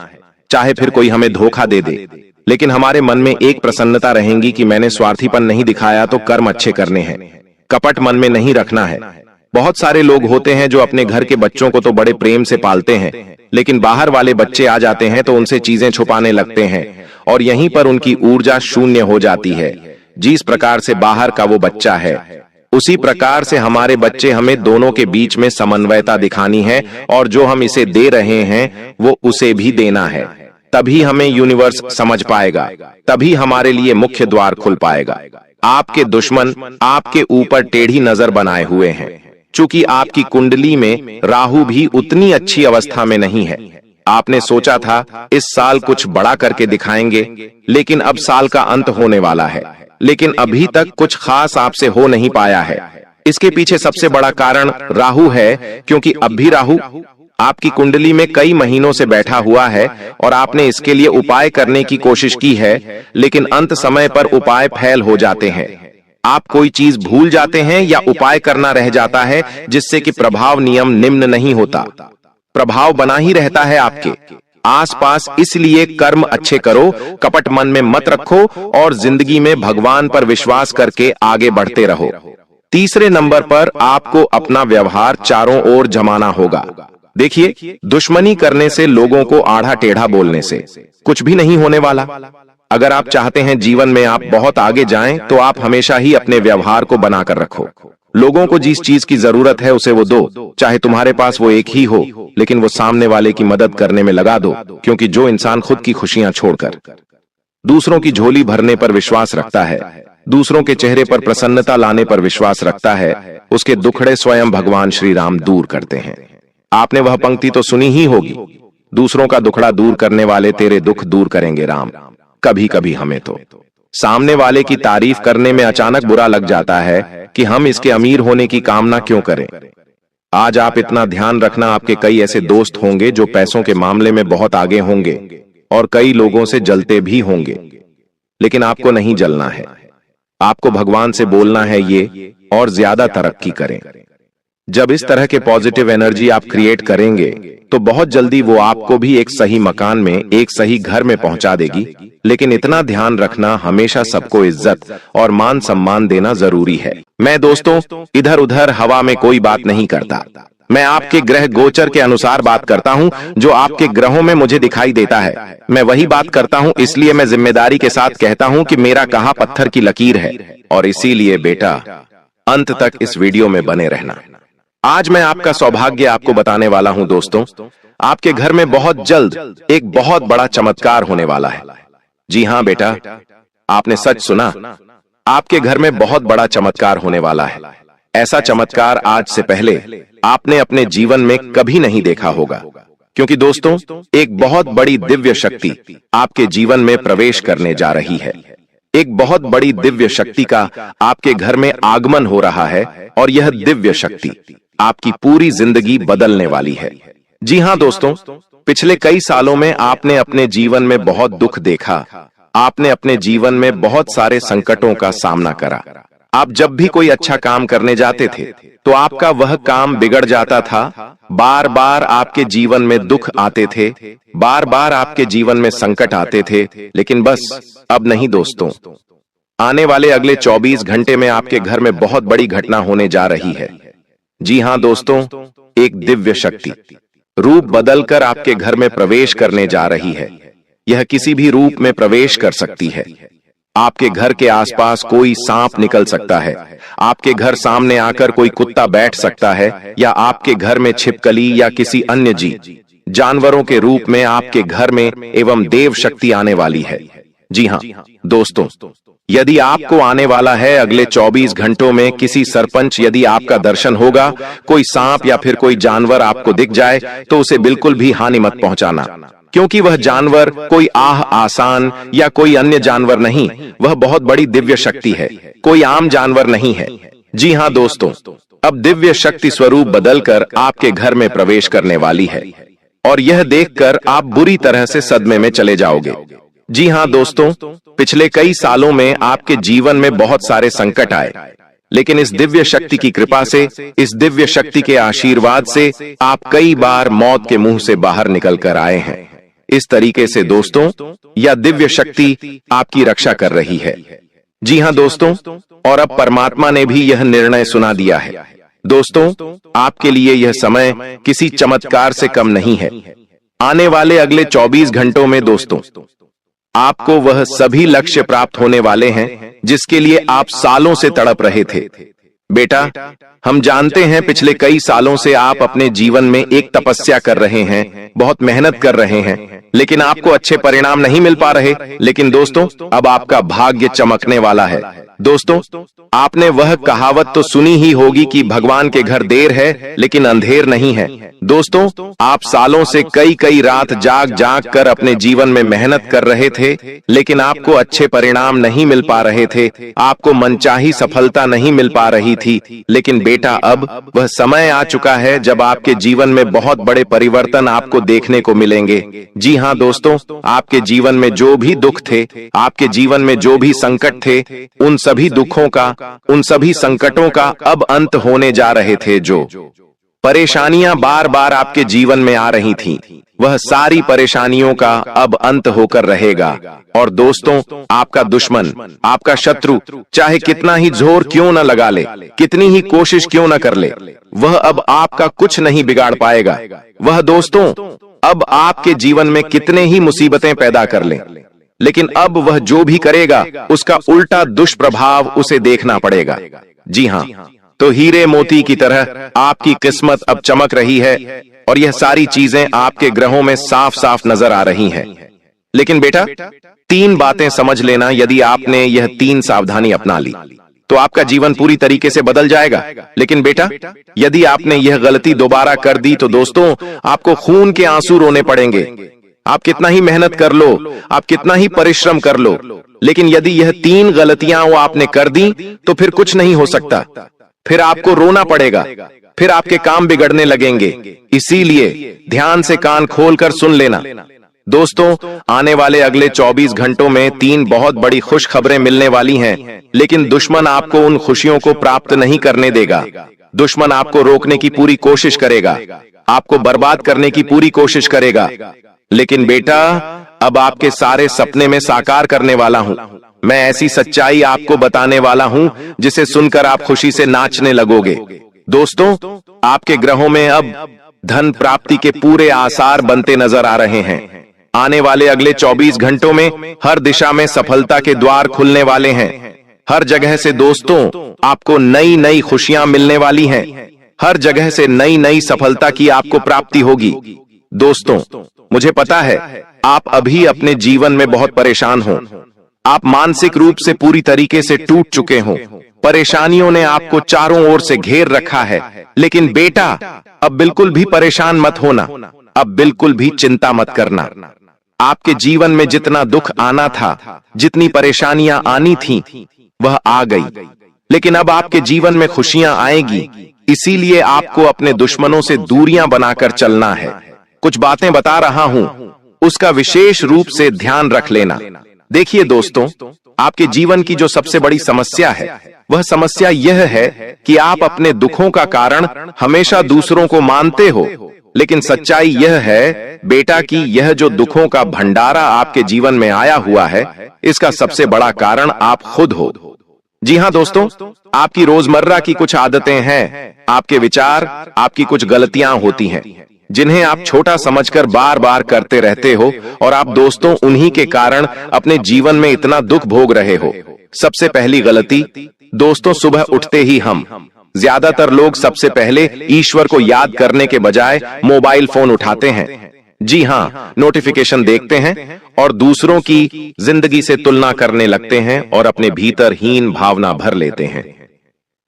चाहे फिर कोई हमें धोखा दे दे, लेकिन हमारे मन में एक प्रसन्नता रहेगी कि मैंने स्वार्थीपन नहीं दिखाया तो कर्म अच्छे करने हैं। कपट मन में नहीं रखना है। बहुत सारे लोग होते हैं जो अपने घर के बच्चों को तो बड़े प्रेम से पालते हैं, लेकिन बाहर वाले बच्चे आ जाते हैं तो उनसे चीजें छुपाने लगते हैं और यहीं पर उनकी ऊर्जा शून्य हो जाती है। जिस प्रकार से बाहर का वो बच्चा है, उसी प्रकार से हमारे बच्चे, हमें दोनों के बीच में समन्वयता दिखानी है, और जो हम इसे दे रहे हैं वो उसे भी देना है। तभी हमें यूनिवर्स समझ पाएगा, तभी हमारे लिए मुख्य द्वार खुल पाएगा। आपके दुश्मन आपके ऊपर टेढ़ी नजर बनाए हुए हैं, चूंकि आपकी कुंडली में राहु भी उतनी अच्छी अवस्था में नहीं है। आपने सोचा था इस साल कुछ बड़ा करके दिखाएंगे, लेकिन अब साल का अंत होने वाला है, लेकिन अभी तक कुछ खास आपसे हो नहीं पाया है। इसके पीछे सबसे बड़ा कारण राहु है, क्योंकि अब भी राहु आपकी कुंडली में कई महीनों से बैठा हुआ है और आपने इसके लिए उपाय करने की कोशिश की है, लेकिन अंत समय पर उपाय फेल हो जाते हैं। आप कोई चीज भूल जाते हैं या उपाय करना रह जाता है, जिससे कि प्रभाव नियम निम्न नहीं होता, प्रभाव बना ही रहता है आपके आसपास। इसलिए कर्म अच्छे करो, कपट मन में मत रखो और जिंदगी में भगवान पर विश्वास करके आगे बढ़ते रहो। तीसरे नंबर पर आपको अपना व्यवहार चारों ओर जमाना होगा। देखिए, दुश्मनी करने से, लोगों को आढ़ा टेढ़ा बोलने से कुछ भी नहीं होने वाला। अगर आप चाहते हैं जीवन में आप बहुत आगे जाएं, तो आप हमेशा ही अपने व्यवहार को बनाकर रखो। लोगों को जिस चीज की जरूरत है उसे वो दो, चाहे तुम्हारे पास वो एक ही हो, लेकिन वो सामने वाले की मदद करने में लगा दो, क्योंकि जो इंसान खुद की खुशियां छोड़कर दूसरों की झोली भरने पर विश्वास रखता है, दूसरों के चेहरे पर प्रसन्नता लाने पर विश्वास रखता है, उसके दुखड़े स्वयं भगवान श्री राम दूर करते हैं। आपने वह पंक्ति तो सुनी ही होगी, दूसरों का दुखड़ा दूर करने वाले तेरे दुख दूर करेंगे राम। कभी कभी हमें तो सामने वाले की तारीफ करने में अचानक बुरा लग जाता है कि हम इसके अमीर होने की कामना क्यों करें। आज आप इतना ध्यान रखना, आपके कई ऐसे दोस्त होंगे जो पैसों के मामले में बहुत आगे होंगे और कई लोगों से जलते भी होंगे, लेकिन आपको नहीं जलना है। आपको भगवान से बोलना है ये और ज्यादा तरक्की करें। जब इस तरह के पॉजिटिव एनर्जी आप क्रिएट करेंगे तो बहुत जल्दी वो आपको भी एक सही मकान में, एक सही घर में पहुंचा देगी। लेकिन इतना ध्यान रखना, हमेशा सबको इज्जत और मान सम्मान देना जरूरी है। मैं दोस्तों इधर उधर हवा में कोई बात नहीं करता। मैं आपके ग्रह गोचर के अनुसार बात करता हूं, जो आपके ग्रहों में मुझे दिखाई देता है मैं वही बात करता हूं। इसलिए मैं जिम्मेदारी के साथ कहता हूं कि मेरा कहा पत्थर की लकीर है, और इसीलिए बेटा अंत तक इस वीडियो में बने रहना। आज मैं आपका सौभाग्य आपको बताने वाला हूं दोस्तों। आपके घर में बहुत जल्द एक बहुत बड़ा चमत्कार होने वाला है। जी हां बेटा, आपने सच सुना। आपके घर में बहुत बड़ा चमत्कार होने वाला है। ऐसा चमत्कार आज से पहले आपने अपने जीवन में कभी नहीं देखा होगा, क्योंकि दोस्तों एक बहुत बड़ी दिव्य शक्ति आपके जीवन में प्रवेश करने जा रही है। एक बहुत बड़ी दिव्य शक्ति का आपके घर में आगमन हो रहा है और यह दिव्य शक्ति आपकी पूरी जिंदगी बदलने वाली है। जी हां दोस्तों, पिछले कई सालों में आपने अपने जीवन में बहुत दुख देखा, आपने अपने जीवन में बहुत सारे संकटों का सामना करा। आप जब भी कोई अच्छा काम करने जाते थे तो आपका वह काम बिगड़ जाता था। बार बार आपके जीवन में दुख आते थे, बार बार आपके जीवन में संकट आते थे। लेकिन बस अब नहीं दोस्तों, आने वाले अगले 24 घंटे में आपके घर में बहुत बड़ी घटना होने जा रही है। जी हां दोस्तों, एक दिव्य शक्ति रूप बदलकर आपके घर में प्रवेश करने जा रही है। यह किसी भी रूप में प्रवेश कर सकती है। आपके घर के आसपास कोई सांप निकल सकता है, आपके घर सामने आकर कोई कुत्ता बैठ सकता है, या आपके घर में छिपकली या किसी अन्य जानवरों के रूप में आपके घर में एवं देव शक्ति आने वाली है। जी हां दोस्तों, यदि आपको आने वाला है अगले 24 घंटों में किसी सरपंच यदि आपका दर्शन होगा, कोई सांप या फिर कोई जानवर आपको दिख जाए तो उसे बिल्कुल भी हानि मत पहुंचाना, क्योंकि वह जानवर कोई आसान या कोई अन्य जानवर नहीं, वह बहुत बड़ी दिव्य शक्ति है, कोई आम जानवर नहीं है। जी हां दोस्तों, अब दिव्य शक्ति स्वरूप बदलकर आपके घर में प्रवेश करने वाली है और यह देखकर आप बुरी तरह से सदमे में चले जाओगे। जी हां दोस्तों, पिछले कई सालों में आपके जीवन में बहुत सारे संकट आए, लेकिन इस दिव्य शक्ति की कृपा से, इस दिव्य शक्ति के आशीर्वाद से आप कई बार मौत के मुंह से बाहर निकल कर आए हैं। इस तरीके से दोस्तों यह दिव्य शक्ति आपकी रक्षा कर रही है। जी हां दोस्तों, और अब परमात्मा ने भी यह निर्णय सुना दिया है। दोस्तों, आपके लिए यह समय किसी चमत्कार से कम नहीं है। आने वाले अगले 24 घंटों में दोस्तों आपको वह सभी लक्ष्य प्राप्त होने वाले हैं जिसके लिए आप सालों से तड़प रहे थे। बेटा, हम जानते हैं पिछले कई सालों से आप अपने जीवन में एक तपस्या कर रहे हैं, बहुत मेहनत कर रहे हैं, लेकिन आपको अच्छे परिणाम नहीं मिल पा रहे। लेकिन दोस्तों अब आपका भाग्य चमकने वाला है। दोस्तों, आपने वह कहावत तो सुनी ही होगी कि भगवान के घर देर है लेकिन अंधेर नहीं है। दोस्तों, आप सालों से कई रात जाग जाग कर अपने जीवन में मेहनत कर रहे थे, लेकिन आपको अच्छे परिणाम नहीं मिल पा रहे थे, आपको मनचाही सफलता नहीं मिल पा रही थी। लेकिन बेटा, अब वह समय आ चुका है जब आपके जीवन में बहुत बड़े परिवर्तन आपको देखने को मिलेंगे। जी हां दोस्तों, आपके जीवन में जो भी दुख थे, आपके जीवन में जो भी संकट थे, उन सभी दुखों का, उन सभी संकटों का अब अंत होने जा रहे थे। जो परेशानियां बार बार आपके जीवन में आ रही थीं, वह सारी परेशानियों का अब अंत होकर रहेगा। और दोस्तों, आपका दुश्मन, आपका शत्रु चाहे कितना ही जोर क्यों न लगा ले, कितनी ही कोशिश क्यों न कर ले, वह अब आपका कुछ नहीं बिगाड़ पाएगा। वह दोस्तों अब आपके जीवन में कितने ही मुसीबतें पैदा कर ले, लेकिन अब वह जो भी करेगा उसका उल्टा दुष्प्रभाव उसे देखना पड़ेगा। जी हां, तो हीरे मोती की तरह आपकी किस्मत अब चमक रही है और यह सारी चीजें आपके ग्रहों में साफ साफ नजर आ रही हैं। लेकिन बेटा, 3 बातें समझ लेना, यदि आपने यह 3 सावधानी अपना ली तो आपका जीवन पूरी तरीके से बदल जाएगा। लेकिन बेटा, यदि आपने यह गलती दोबारा कर दी तो दोस्तों आपको खून के आंसू रोने पड़ेंगे। आप कितना ही मेहनत कर लो, आप कितना ही परिश्रम कर लो, लेकिन यदि यह 3 गलतियां वो आपने कर दी तो फिर कुछ नहीं हो सकता, फिर आपको रोना पड़ेगा, फिर आपके काम बिगड़ने लगेंगे। इसीलिए ध्यान से कान खोलकर सुन लेना। दोस्तों, आने वाले अगले 24 घंटों में 3 बहुत बड़ी खुश खबरें मिलने वाली हैं, लेकिन दुश्मन आपको उन खुशियों को प्राप्त नहीं करने देगा। दुश्मन आपको रोकने की पूरी कोशिश करेगा, आपको बर्बाद करने की पूरी कोशिश करेगा। लेकिन बेटा, अब आपके सारे सपने में साकार करने वाला हूं। मैं ऐसी सच्चाई आपको बताने वाला हूं जिसे सुनकर आप खुशी से नाचने लगोगे। दोस्तों, आपके ग्रहों में अब धन प्राप्ति के पूरे आसार बनते नजर आ रहे हैं। आने वाले अगले 24 घंटों में हर दिशा में सफलता के द्वार खुलने वाले हैं। हर जगह से दोस्तों आपको नई नई खुशियां मिलने वाली हैं। हर जगह से नई नई सफलता की आपको प्राप्ति होगी। दोस्तों, मुझे पता है आप अभी अपने जीवन में बहुत परेशान हो, आप मानसिक रूप से पूरी तरीके से टूट चुके हो, परेशानियों ने आपको चारों ओर से घेर रखा है। लेकिन बेटा, अब बिल्कुल भी परेशान मत होना, अब बिल्कुल भी चिंता मत करना। आपके जीवन में जितना दुख आना था, जितनी परेशानियां आनी थीं, वह आ गई। लेकिन अब आपके जीवन में खुशियां आएगी। इसीलिए आपको अपने दुश्मनों से दूरियां बनाकर चलना है। कुछ बातें बता रहा हूं, उसका विशेष रूप से ध्यान रख लेना। देखिए दोस्तों, आपके जीवन की जो सबसे बड़ी समस्या है, वह समस्या यह है कि आप अपने दुखों का कारण हमेशा दूसरों को मानते हो। लेकिन सच्चाई यह है बेटा कि यह जो दुखों का भंडारा आपके जीवन में आया हुआ है, इसका सबसे बड़ा कारण आप खुद हो। जी हां दोस्तों, आपकी रोजमर्रा की कुछ आदतें हैं, आपके विचार, आपकी कुछ गलतियां होती हैं, जिन्हें आप छोटा समझकर बार बार करते रहते हो, और आप दोस्तों उन्हीं के कारण अपने जीवन में इतना दुख भोग रहे हो। सबसे पहली गलती दोस्तों, सुबह उठते ही हम ज्यादातर लोग सबसे पहले ईश्वर को याद करने के बजाय मोबाइल फोन उठाते हैं। जी हां, नोटिफिकेशन देखते हैं और दूसरों की जिंदगी से तुलना करने लगते हैं और अपने भीतर हीन भावना भर लेते हैं।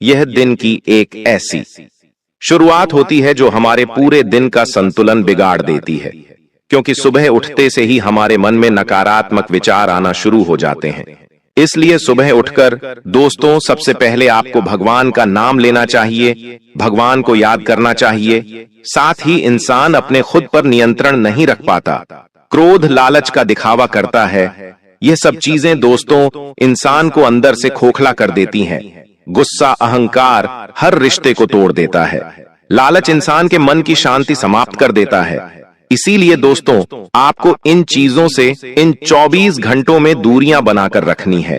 यह दिन की एक ऐसी शुरुआत होती है जो हमारे पूरे दिन का संतुलन बिगाड़ देती है, क्योंकि सुबह उठते से ही हमारे मन में नकारात्मक विचार आना शुरू हो जाते हैं। इसलिए सुबह उठकर दोस्तों सबसे पहले आपको भगवान का नाम लेना चाहिए, भगवान को याद करना चाहिए। साथ ही इंसान अपने खुद पर नियंत्रण नहीं रख पाता, क्रोध लालच का दिखावा करता है। यह सब चीजें दोस्तों इंसान को अंदर से खोखला कर देती हैं। गुस्सा, अहंकार हर रिश्ते को तोड़ देता है। लालच इंसान के मन की शांति समाप्त कर देता है। इसीलिए दोस्तों आपको इन चीजों से इन 24 घंटों में दूरियां बनाकर रखनी है।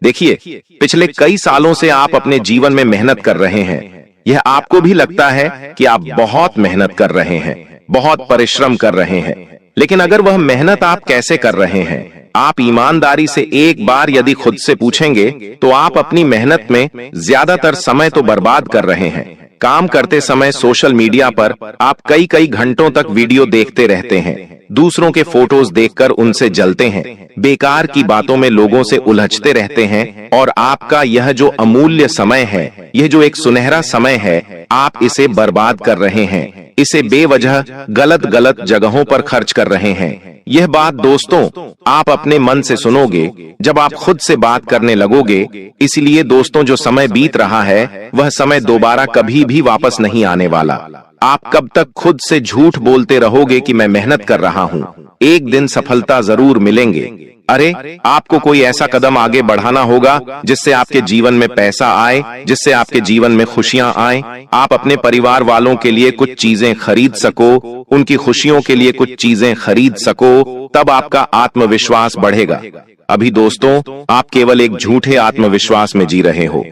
देखिए, पिछले कई सालों से आप अपने जीवन में मेहनत कर रहे हैं। यह आपको भी लगता है कि आप बहुत मेहनत कर रहे हैं, बहुत परिश्रम कर रहे हैं। लेकिन अगर वह मेहनत आप कैसे कर रहे हैं, आप ईमानदारी से एक बार यदि खुद से पूछेंगे, तो आप अपनी मेहनत में ज्यादातर समय तो बर्बाद कर रहे हैं। काम करते समय सोशल मीडिया पर आप कई कई घंटों तक वीडियो देखते रहते हैं, दूसरों के फोटोज देखकर उनसे जलते हैं, बेकार की बातों में लोगों से उलझते रहते हैं, और आपका यह जो अमूल्य समय है, यह जो एक सुनहरा समय है, आप इसे बर्बाद कर रहे हैं। इसे बेवजह गलत गलत जगहों पर खर्च कर रहे हैं। यह बात दोस्तों आप अपने मन से सुनोगे जब आप खुद से बात करने लगोगे। इसलिए दोस्तों जो समय बीत रहा है, वह समय दोबारा कभी भी वापस नहीं आने वाला। आप कब तक खुद से झूठ बोलते रहोगे कि मैं मेहनत कर रहा हूं, एक दिन सफलता जरूर मिलेंगे। अरे, आपको कोई ऐसा कदम आगे बढ़ाना होगा जिससे आपके जीवन में पैसा आए, जिससे आपके जीवन में खुशियां आए, आप अपने परिवार वालों के लिए कुछ चीजें खरीद सको, उनकी खुशियों के लिए कुछ चीजें खरीद सको, तब आपका आत्मविश्वास बढ़ेगा। अभी दोस्तों आप केवल एक झूठे आत्मविश्वास में जी रहे हो।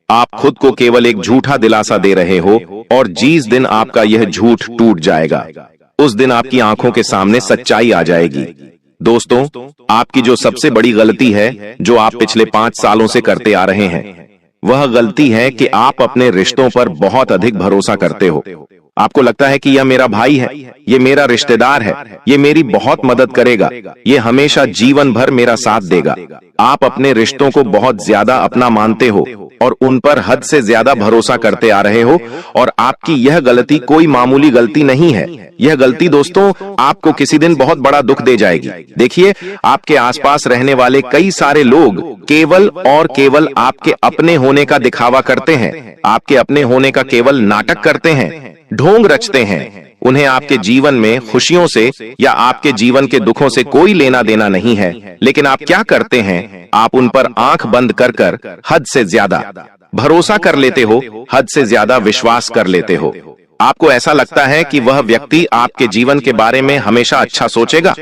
आप खुद को केवल एक झूठा दिलासा दे रहे हो, और जिस दिन आपका यह झूठ टूट जाएगा, उस दिन आपकी आंखों के सामने सच्चाई आ जाएगी। दोस्तों आपकी जो सबसे बड़ी गलती है, जो आप पिछले 5 सालों से करते आ रहे हैं, वह गलती है कि आप अपने रिश्तों पर बहुत अधिक भरोसा करते हो। आपको लगता है कि यह मेरा भाई है, ये मेरा रिश्तेदार है, ये मेरी बहुत मदद करेगा, ये हमेशा जीवन भर मेरा साथ देगा। आप अपने रिश्तों को बहुत ज्यादा अपना मानते हो और उन पर हद से ज्यादा भरोसा करते आ रहे हो, और आपकी यह गलती कोई मामूली गलती नहीं है। यह गलती दोस्तों आपको किसी दिन बहुत बड़ा दुख दे जाएगी। देखिए, आपके आसपास रहने वाले कई सारे लोग केवल और केवल आपके अपने होने का दिखावा करते हैं, आपके अपने होने का केवल नाटक करते हैं, ढोंग रचते हैं। उन्हें आपके जीवन में खुशियों से या आपके जीवन के दुखों से कोई लेना देना नहीं है। लेकिन आप क्या करते हैं, आप उन पर आंख बंद कर कर हद से ज्यादा भरोसा कर लेते हो, हद से ज्यादा विश्वास कर लेते हो। आपको ऐसा लगता है कि वह व्यक्ति आपके जीवन के बारे में हमेशा अच्छा सोचेगा,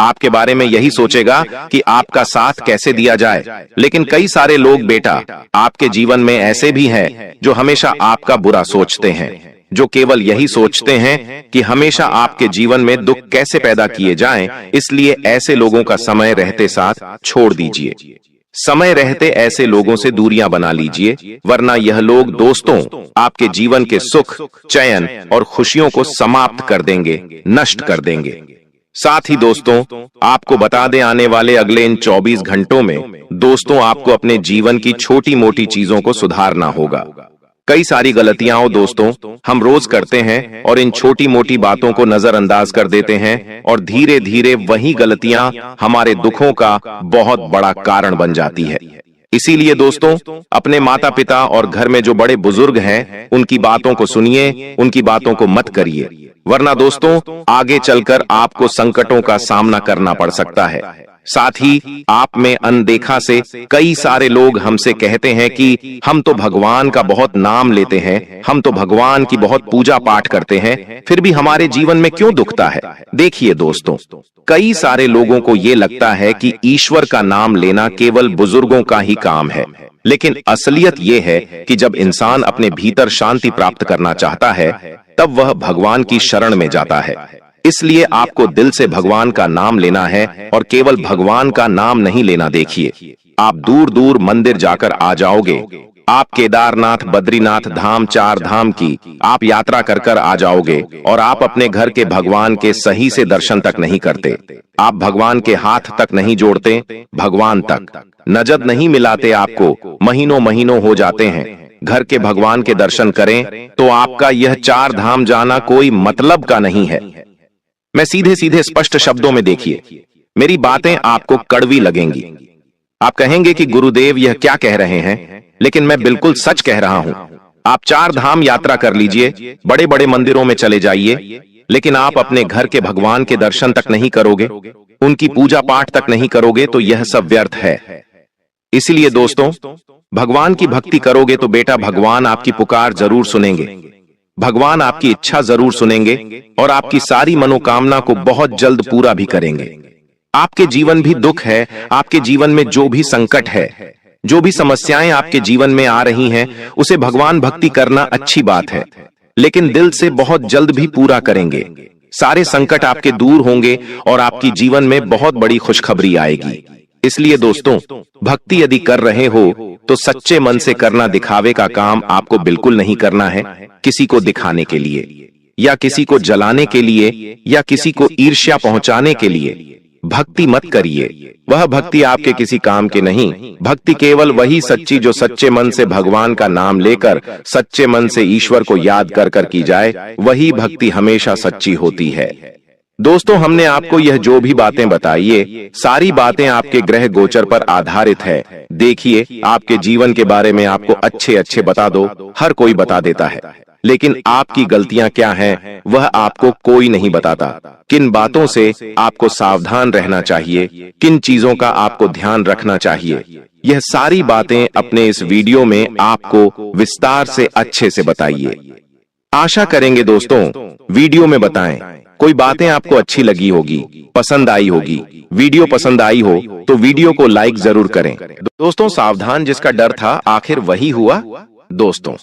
आपके बारे में यही सोचेगा कि आपका साथ कैसे दिया जाए। लेकिन कई सारे लोग बेटा आपके जीवन में ऐसे भी हैं जो हमेशा आपका बुरा सोचते हैं, जो केवल यही सोचते हैं कि हमेशा आपके जीवन में दुख कैसे पैदा किए जाएं। इसलिए ऐसे लोगों का समय रहते साथ छोड़ दीजिए, समय रहते ऐसे लोगों से दूरियां बना लीजिए, वरना यह लोग दोस्तों आपके जीवन के सुख, चैन और खुशियों को समाप्त कर देंगे, नष्ट कर देंगे। साथ ही दोस्तों आपको बता दें, आने वाले अगले इन 24 घंटों में दोस्तों, आपको अपने जीवन की छोटी मोटी चीजों को सुधारना होगा। कई सारी गलतियां दोस्तों हम रोज करते हैं और इन छोटी मोटी बातों को नजरअंदाज कर देते हैं और धीरे धीरे वही गलतियां हमारे दुखों का बहुत बड़ा कारण बन जाती है। इसीलिए दोस्तों, अपने माता पिता और घर में जो बड़े बुजुर्ग हैं उनकी बातों को सुनिए, उनकी बातों को मत करिए, वरना दोस्तों आगे चलकर आपको संकटों का सामना करना पड़ सकता है। साथ ही आप में अनदेखा से कई सारे लोग हमसे कहते हैं कि हम तो भगवान का बहुत नाम लेते हैं, हम तो भगवान की बहुत पूजा पाठ करते हैं, फिर भी हमारे जीवन में क्यों दुखता है। देखिए दोस्तों, कई सारे लोगों को ये लगता है कि ईश्वर का नाम लेना केवल बुजुर्गों का ही काम है, लेकिन असलियत ये है कि जब इंसान अपने भीतर शांति प्राप्त करना चाहता है तब वह भगवान की शरण में जाता है। इसलिए आपको दिल से भगवान का नाम लेना है और केवल भगवान का नाम नहीं लेना। देखिए, आप दूर दूर मंदिर जाकर आ जाओगे, आप केदारनाथ बद्रीनाथ धाम 4 धाम की आप यात्रा कर कर आ जाओगे और आप अपने घर के भगवान के सही से दर्शन तक नहीं करते, आप भगवान के हाथ तक नहीं जोड़ते, भगवान तक नजर नहीं मिलाते, आपको महीनों महीनों हो जाते हैं घर के भगवान के दर्शन करें, तो आपका यह 4 धाम जाना कोई मतलब का नहीं है। मैं सीधे सीधे स्पष्ट शब्दों में, देखिए, मेरी बातें आपको कड़वी लगेंगी, आप कहेंगे कि गुरुदेव यह क्या कह रहे हैं, लेकिन मैं बिल्कुल सच कह रहा हूं। आप 4 धाम यात्रा कर लीजिए, बड़े बड़े मंदिरों में चले जाइए, लेकिन आप अपने घर के भगवान के दर्शन तक नहीं करोगे, उनकी पूजा पाठ तक नहीं करोगे, तो यह सब व्यर्थ है। इसलिए दोस्तों, भगवान की भक्ति करोगे तो बेटा भगवान आपकी पुकार जरूर सुनेंगे, भगवान आपकी इच्छा जरूर सुनेंगे और आपकी सारी मनोकामना को बहुत जल्द पूरा भी करेंगे। आपके जीवन भी दुख है, आपके जीवन में जो भी संकट है, जो भी समस्याएं आपके जीवन में आ रही हैं, उसे भगवान भक्ति करना अच्छी बात है, लेकिन दिल से बहुत जल्द भी पूरा करेंगे। सारे संकट आपके दूर होंगे और आपकी जीवन में बहुत बड़ी खुशखबरी आएगी। इसलिए दोस्तों, भक्ति यदि कर रहे हो तो सच्चे मन से करना, दिखावे का काम आपको बिल्कुल नहीं करना है, किसी को दिखाने के लिए या किसी को जलाने के लिए या किसी को ईर्ष्या पहुंचाने के लिए भक्ति मत करिए। वह भक्ति आपके किसी काम के नहीं। भक्ति केवल वही सच्ची जो सच्चे मन से भगवान का नाम लेकर सच्चे मन से ईश्वर को याद कर कर की जाए, वही भक्ति हमेशा सच्ची होती है। दोस्तों, हमने आपको यह जो भी बातें बताई है, सारी बातें आपके ग्रह गोचर पर आधारित है। देखिए, आपके जीवन के बारे में आपको अच्छे अच्छे बता दो, हर कोई बता देता है, लेकिन आपकी गलतियां क्या हैं वह आपको कोई नहीं बताता। किन बातों से आपको सावधान रहना चाहिए, किन चीजों का आपको ध्यान रखना चाहिए, यह सारी बातें अपने इस वीडियो में आपको विस्तार से अच्छे से बताइए। आशा करेंगे दोस्तों वीडियो में बताएं, कोई बातें आपको अच्छी लगी होगी, पसंद आई होगी। वीडियो पसंद आई हो तो वीडियो को लाइक जरूर करें। दोस्तों, सावधान जिसका डर था आखिर वही हुआ। दोस्तों,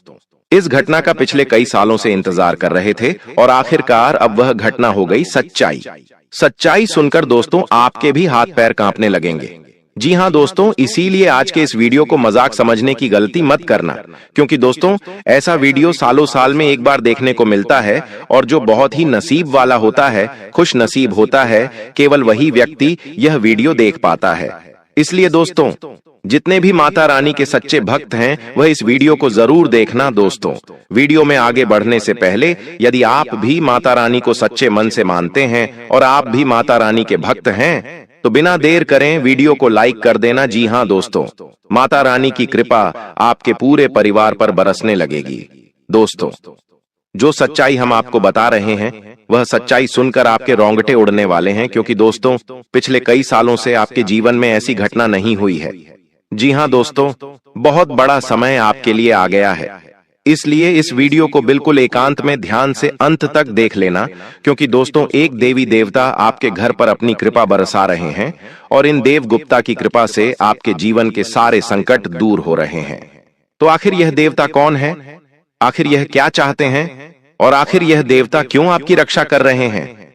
इस घटना का पिछले कई सालों से इंतजार कर रहे थे और आखिरकार अब वह घटना हो गई सच्चाई। सच्चाई सुनकर दोस्तों आपके भी हाथ पैर कांपने लगेंगे। जी हाँ दोस्तों, इसीलिए आज के इस वीडियो को मजाक समझने की गलती मत करना, क्योंकि दोस्तों ऐसा वीडियो सालों साल में एक बार देखने को मिलता है और जो बहुत ही नसीब वाला होता है, खुश नसीब होता है, केवल वही व्यक्ति यह वीडियो देख पाता है। इसलिए दोस्तों, जितने भी माता रानी के सच्चे भक्त हैं वह इस वीडियो को जरूर देखना। दोस्तों, वीडियो में आगे बढ़ने से पहले यदि आप भी माता रानी को सच्चे मन से मानते हैं और आप भी माता रानी के भक्त हैं तो बिना देर करें वीडियो को लाइक कर देना। जी हाँ दोस्तों, माता रानी की कृपा आपके पूरे परिवार पर बरसने लगेगी। दोस्तों, जो सच्चाई हम आपको बता रहे हैं वह सच्चाई सुनकर आपके रोंगटे उड़ने वाले हैं, क्योंकि दोस्तों पिछले कई सालों से आपके जीवन में ऐसी घटना नहीं हुई है। जी हाँ दोस्तों, बहुत बड़ा समय आपके लिए आ गया है, इसलिए इस वीडियो को बिल्कुल एकांत में ध्यान से अंत तक देख लेना, क्योंकि दोस्तों एक देवी देवता आपके घर पर अपनी कृपा बरसा रहे हैं और इन देव गुप्ता की कृपा से आपके जीवन के सारे संकट दूर हो रहे हैं। तो आखिर यह देवता कौन है, आखिर यह क्या चाहते हैं और आखिर यह देवता क्यों आपकी रक्षा कर रहे हैं,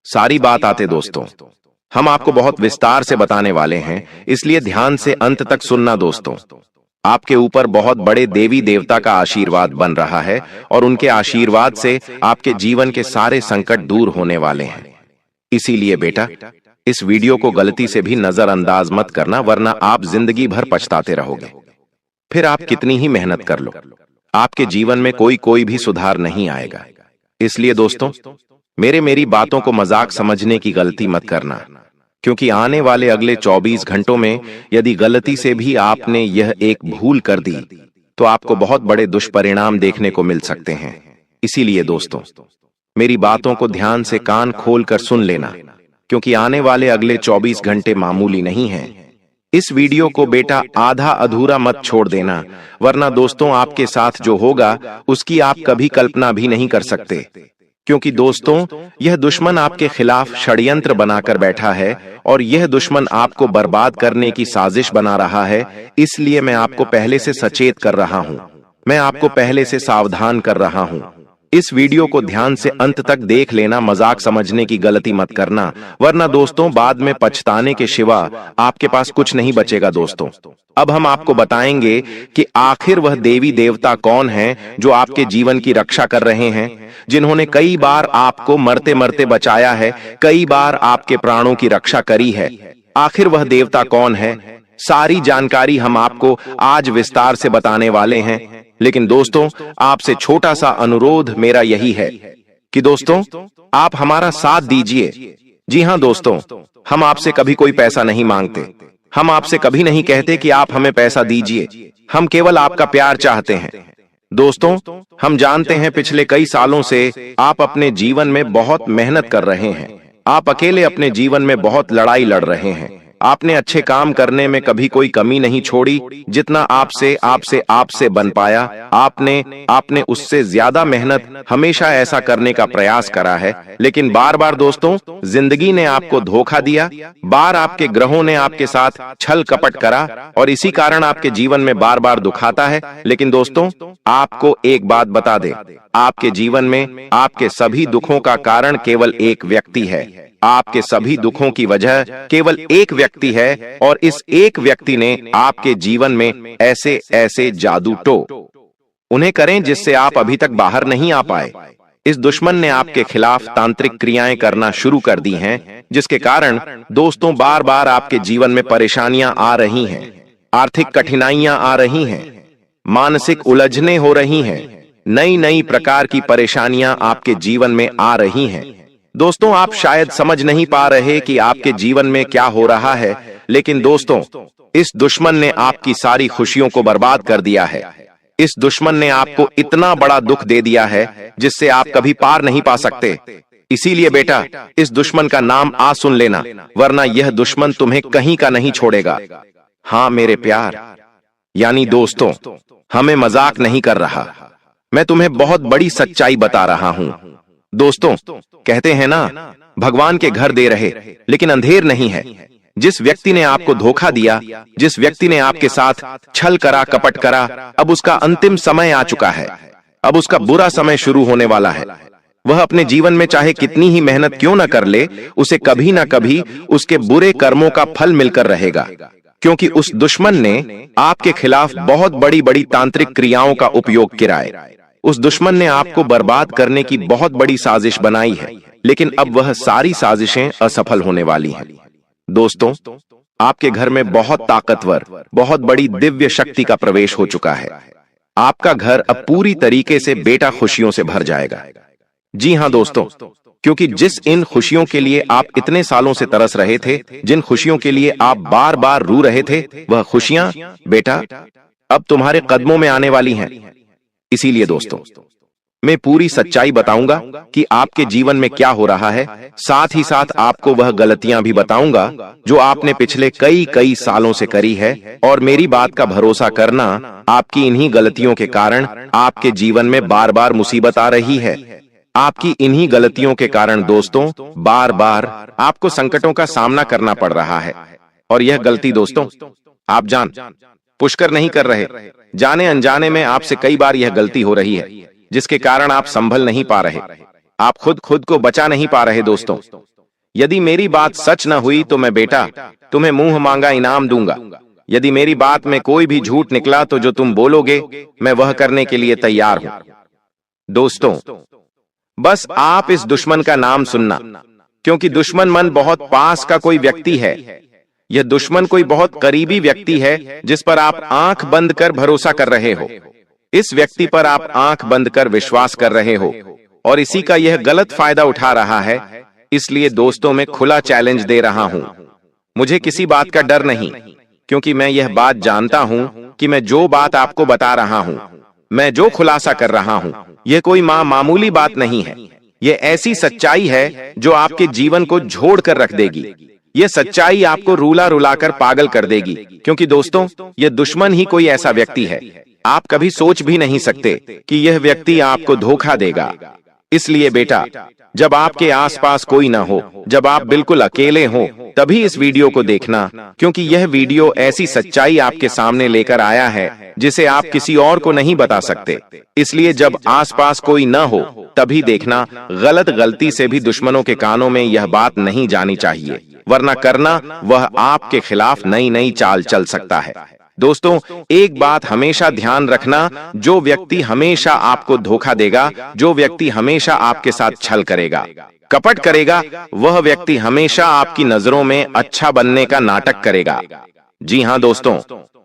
सारी बात आते दोस्तों हम आपको बहुत विस्तार से बताने वाले हैं, इसलिए ध्यान से अंत तक सुनना। दोस्तों, आपके ऊपर बहुत बड़े देवी देवता का आशीर्वाद बन रहा है और उनके आशीर्वाद से आपके जीवन के सारे संकट दूर होने वाले हैं। इसीलिए बेटा इस वीडियो को गलती से भी नजरअंदाज मत करना, वरना आप जिंदगी भर पछताते रहोगे। फिर आप कितनी ही मेहनत कर लो, आपके जीवन में कोई भी सुधार नहीं आएगा। इसलिए दोस्तों, मेरी बातों को मजाक समझने की गलती मत करना, क्योंकि आने वाले अगले 24 घंटों में यदि गलती से भी आपने यह एक भूल कर दी तो आपको बहुत बड़े दुष्परिणाम देखने को मिल सकते हैं। इसीलिए दोस्तों, मेरी बातों को ध्यान से कान खोल कर सुन लेना, क्योंकि आने वाले अगले 24 घंटे मामूली नहीं हैं। इस वीडियो को बेटा आधा अधूरा मत छोड़ देना, वरना दोस्तों आपके साथ जो होगा उसकी आप कभी कल्पना भी नहीं कर सकते। क्योंकि दोस्तों, यह दुश्मन आपके खिलाफ षड्यंत्र बनाकर बैठा है और यह दुश्मन आपको बर्बाद करने की साजिश बना रहा है। इसलिए मैं आपको पहले से सचेत कर रहा हूं, मैं आपको पहले से सावधान कर रहा हूं। इस वीडियो को ध्यान से अंत तक देख लेना, मजाक समझने की गलती मत करना, वरना दोस्तों बाद में पछताने के सिवा आपके पास कुछ नहीं बचेगा। दोस्तों, अब हम आपको बताएंगे कि आखिर वह देवी देवता कौन है जो आपके जीवन की रक्षा कर रहे हैं, जिन्होंने कई बार आपको मरते मरते बचाया है, कई बार आपके प्राणों की रक्षा करी है। आखिर वह देवता कौन है, सारी जानकारी हम आपको आज विस्तार से बताने वाले हैं। लेकिन दोस्तों, आपसे छोटा सा अनुरोध मेरा यही है कि दोस्तों आप हमारा साथ दीजिए। जी हां दोस्तों, हम आपसे कभी कोई पैसा नहीं मांगते, हम आपसे कभी नहीं कहते कि आप हमें पैसा दीजिए, हम केवल आपका प्यार चाहते हैं। दोस्तों, हम जानते हैं पिछले कई सालों से आप अपने जीवन में बहुत मेहनत कर रहे हैं, आप अकेले अपने जीवन में बहुत लड़ाई लड़ रहे हैं। आपने अच्छे काम करने में कभी कोई कमी नहीं छोड़ी, जितना आपसे बन पाया आपने उससे ज्यादा मेहनत हमेशा ऐसा करने का प्रयास करा है। लेकिन बार बार दोस्तों जिंदगी ने आपको धोखा दिया, बार आपके ग्रहों ने आपके साथ छल कपट करा और इसी कारण आपके जीवन में बार बार दुखाता है। लेकिन दोस्तों, आपको एक बात बता दे, आपके जीवन में आपके सभी दुखों का कारण केवल एक व्यक्ति है, आपके सभी दुखों की वजह केवल एक व्यक्ति है, और इस एक व्यक्ति ने आपके जीवन में ऐसे ऐसे जादू टो उन्हें करें जिससे आप अभी तक बाहर नहीं आ पाए। इस दुश्मन ने आपके खिलाफ तांत्रिक क्रियाएं करना शुरू कर दी हैं, जिसके कारण दोस्तों बार बार आपके जीवन में परेशानियां आ रही हैं, आर्थिक कठिनाइयां आ रही हैं, मानसिक उलझनें हो रही हैं, नई नई प्रकार की परेशानियां आपके जीवन में आ रही हैं। दोस्तों, आप शायद समझ नहीं पा रहे कि आपके जीवन में क्या हो रहा है, लेकिन दोस्तों इस दुश्मन ने आपकी सारी खुशियों को बर्बाद कर दिया है। इस दुश्मन ने आपको इतना बड़ा दुख दे दिया है जिससे आप कभी पार नहीं पा सकते। इसीलिए बेटा इस दुश्मन का नाम आज सुन लेना, वरना यह दुश्मन तुम्हें कहीं का नहीं छोड़ेगा। हाँ मेरे प्यार, यानी दोस्तों, हमें मजाक नहीं कर रहा, मैं तुम्हें बहुत बड़ी सच्चाई बता रहा हूं। दोस्तों, कहते हैं ना, भगवान के घर दे रहे लेकिन अंधेर नहीं है। जिस व्यक्ति ने आपको धोखा दिया, जिस व्यक्ति ने आपके साथ छल करा कपट करा, अब उसका अंतिम समय आ चुका है, अब उसका बुरा समय शुरू होने वाला है। वह अपने जीवन में चाहे कितनी ही मेहनत क्यों न कर ले, उसे कभी ना कभी उसके बुरे कर्मों का फल मिलकर रहेगा, क्योंकि उस दुश्मन ने आपके खिलाफ बहुत बड़ी बड़ी तांत्रिक क्रियाओं का उपयोग किया है। उस दुश्मन ने आपको बर्बाद करने की बहुत बड़ी साजिश बनाई है, लेकिन अब वह सारी साजिशें असफल होने वाली हैं। दोस्तों, आपके घर में बहुत ताकतवर, बहुत बड़ी दिव्य शक्ति का प्रवेश हो चुका है। आपका घर अब पूरी तरीके से बेटा खुशियों से भर जाएगा। जी हां दोस्तों, क्योंकि जिस इन खुशियों के लिए आप इतने सालों से तरस रहे थे, जिन खुशियों के लिए आप बार बार रो रहे थे, वह खुशियां बेटा अब तुम्हारे कदमों में आने वाली हैं। इसीलिए दोस्तों, मैं पूरी सच्चाई बताऊंगा कि आपके जीवन में क्या हो रहा है, साथ ही साथ आपको वह गलतियां भी बताऊंगा जो आपने पिछले कई सालों से करी है। और मेरी बात का भरोसा करना, आपकी इन्हीं गलतियों के कारण आपके जीवन में बार बार मुसीबत आ रही है। आपकी इन्हीं गलतियों के कारण दोस्तों बार बार आपको संकटों का सामना करना पड़ रहा है। और यह गलती दोस्तों आप जान पुष्कर नहीं कर रहे, जाने अनजाने में आपसे कई बार यह गलती हो रही है, जिसके कारण आप संभल नहीं पा रहे, आप खुद को बचा नहीं पा रहे। दोस्तों, यदि मेरी बात सच न हुई तो मैं बेटा तुम्हें मुंह मांगा इनाम दूंगा। यदि मेरी बात में कोई भी झूठ निकला तो जो तुम बोलोगे मैं वह करने के लिए तैयार हूं। दोस्तों, बस आप इस दुश्मन का नाम सुनना, क्योंकि दुश्मन मन बहुत पास का कोई व्यक्ति है। यह दुश्मन कोई बहुत करीबी व्यक्ति है जिस पर आप आंख बंद कर भरोसा कर रहे हो। इस व्यक्ति पर आप आंख बंद कर विश्वास कर रहे हो और इसी का यह गलत फायदा उठा रहा है। इसलिए दोस्तों मैं खुला चैलेंज दे रहा हूं। मुझे किसी बात का डर नहीं, क्योंकि मैं यह बात जानता हूं कि मैं जो बात आपको बता रहा हूं, मैं जो खुलासा कर रहा हूं, यह कोई मामूली बात नहीं है। यह ऐसी सच्चाई है जो आपके जीवन को झोड़ कर रख देगी। यह सच्चाई आपको रुला रुलाकर पागल कर देगी, क्योंकि दोस्तों यह दुश्मन ही कोई ऐसा व्यक्ति है। आप कभी सोच भी नहीं सकते कि यह व्यक्ति आपको धोखा देगा। इसलिए बेटा, जब आपके आसपास कोई ना हो, जब आप बिल्कुल अकेले हो, तभी इस वीडियो को देखना, क्योंकि यह वीडियो ऐसी सच्चाई आपके सामने लेकर आया है जिसे आप किसी और को नहीं बता सकते। इसलिए जब आसपास कोई न हो तभी देखना। गलती से भी दुश्मनों के कानों में यह बात नहीं जानी चाहिए, वरना करना वह आपके खिलाफ नई नई चाल चल सकता है। दोस्तों एक बात हमेशा ध्यान रखना, जो व्यक्ति हमेशा आपको धोखा देगा, जो व्यक्ति हमेशा आपके साथ छल करेगा, कपट करेगा, वह व्यक्ति हमेशा आपकी नजरों में अच्छा बनने का नाटक करेगा। जी हाँ दोस्तों,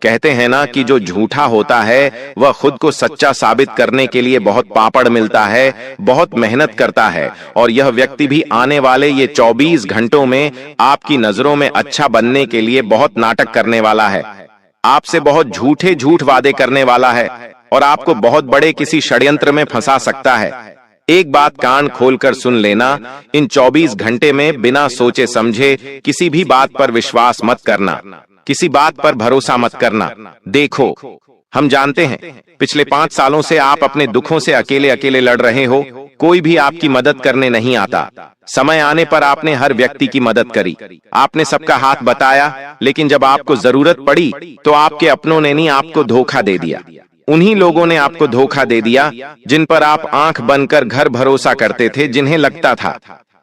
कहते हैं ना कि जो झूठा होता है वह खुद को सच्चा साबित करने के लिए बहुत पापड़ मिलता है, बहुत मेहनत करता है, और यह व्यक्ति भी आने वाले ये 24 घंटों में आपकी नजरों में अच्छा बनने के लिए बहुत नाटक करने वाला है, आपसे बहुत झूठ वादे करने वाला है और आपको बहुत बड़े किसी षड्यंत्र में फंसा सकता है। एक बात कान खोलकर सुन लेना, इन 24 घंटे में बिना सोचे समझे किसी भी बात पर विश्वास मत करना, किसी बात पर भरोसा मत करना। देखो, हम जानते हैं पिछले 5 सालों से आप अपने दुखों से अकेले अकेले लड़ रहे हो, कोई भी आपकी मदद करने नहीं आता। समय आने पर आपने हर व्यक्ति की मदद करी, आपने सबका हाथ बताया, लेकिन जब आपको जरूरत पड़ी तो आपके अपनों ने नहीं आपको धोखा दे दिया। उन्हीं लोगों ने आपको धोखा दे दिया जिन पर आप आंख बंद कर घर भरोसा करते थे, जिन्हें लगता था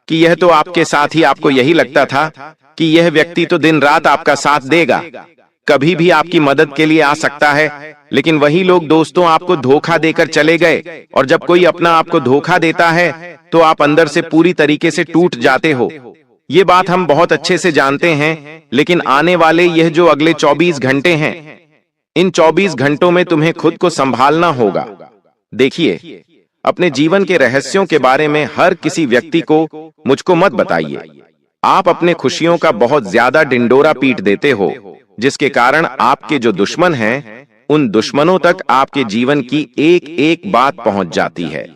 कि यह तो आपके साथ ही, आपको यही लगता था कि यह व्यक्ति तो दिन रात आपका साथ देगा, कभी भी आपकी मदद के लिए आ सकता है। लेकिन वही लोग दोस्तों आपको धोखा देकर चले गए, और जब कोई अपना आपको धोखा देता है तो आप अंदर से पूरी तरीके से टूट जाते हो। ये बात हम बहुत अच्छे से जानते हैं, लेकिन आने वाले यह जो अगले 24 घंटे हैं, इन 24 घंटों में तुम्हें खुद को संभालना होगा। देखिए, अपने जीवन के रहस्यों के बारे में हर किसी व्यक्ति को मुझको मत बताइए। आप अपने खुशियों का बहुत ज्यादा डिंडोरा पीट देते हो, जिसके कारण आपके जो दुश्मन हैं, उन दुश्मनों तक आपके जीवन की एक एक बात पहुंच जाती है।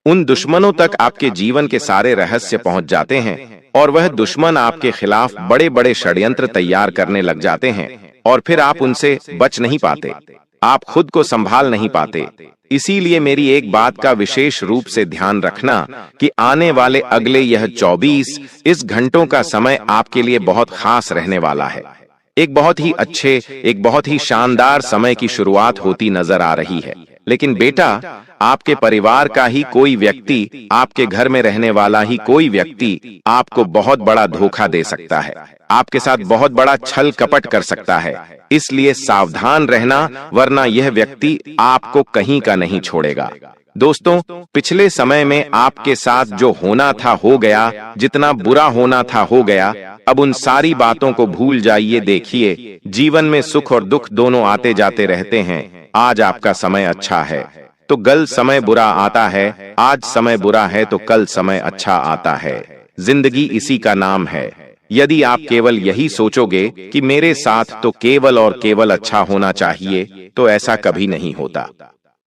उन दुश्मनों तक आपके जीवन के सारे रहस्य पहुंच जाते हैं, और वह दुश्मन आपके खिलाफ बड़े बड़े षड्यंत्र तैयार करने लग जाते हैं, और फिर आप उनसे बच नहीं पाते, आप खुद को संभाल नहीं पाते। इसीलिए मेरी एक बात का विशेष रूप से ध्यान रखना कि आने वाले अगले यह 24 इस घंटों का समय आपके लिए बहुत खास रहने वाला है। एक बहुत ही अच्छे, एक बहुत ही शानदार समय की शुरुआत होती नजर आ रही है। लेकिन बेटा, आपके परिवार का ही कोई व्यक्ति, आपके घर में रहने वाला ही कोई व्यक्ति आपको बहुत बड़ा धोखा दे सकता है, आपके साथ बहुत बड़ा छल कपट कर सकता है। इसलिए सावधान रहना, वरना यह व्यक्ति आपको कहीं का नहीं छोड़ेगा। दोस्तों, पिछले समय में आपके साथ जो होना था हो गया, जितना बुरा होना था हो गया। अब उन सारी बातों को भूल जाइए। देखिए, जीवन में सुख और दुख दोनों आते जाते रहते हैं। आज आपका समय अच्छा है तो कल समय बुरा आता है, आज समय बुरा है तो कल समय अच्छा आता है। जिंदगी इसी का नाम है। यदि आप केवल यही सोचोगे कि मेरे साथ तो केवल और केवल अच्छा होना चाहिए, तो ऐसा कभी नहीं होता।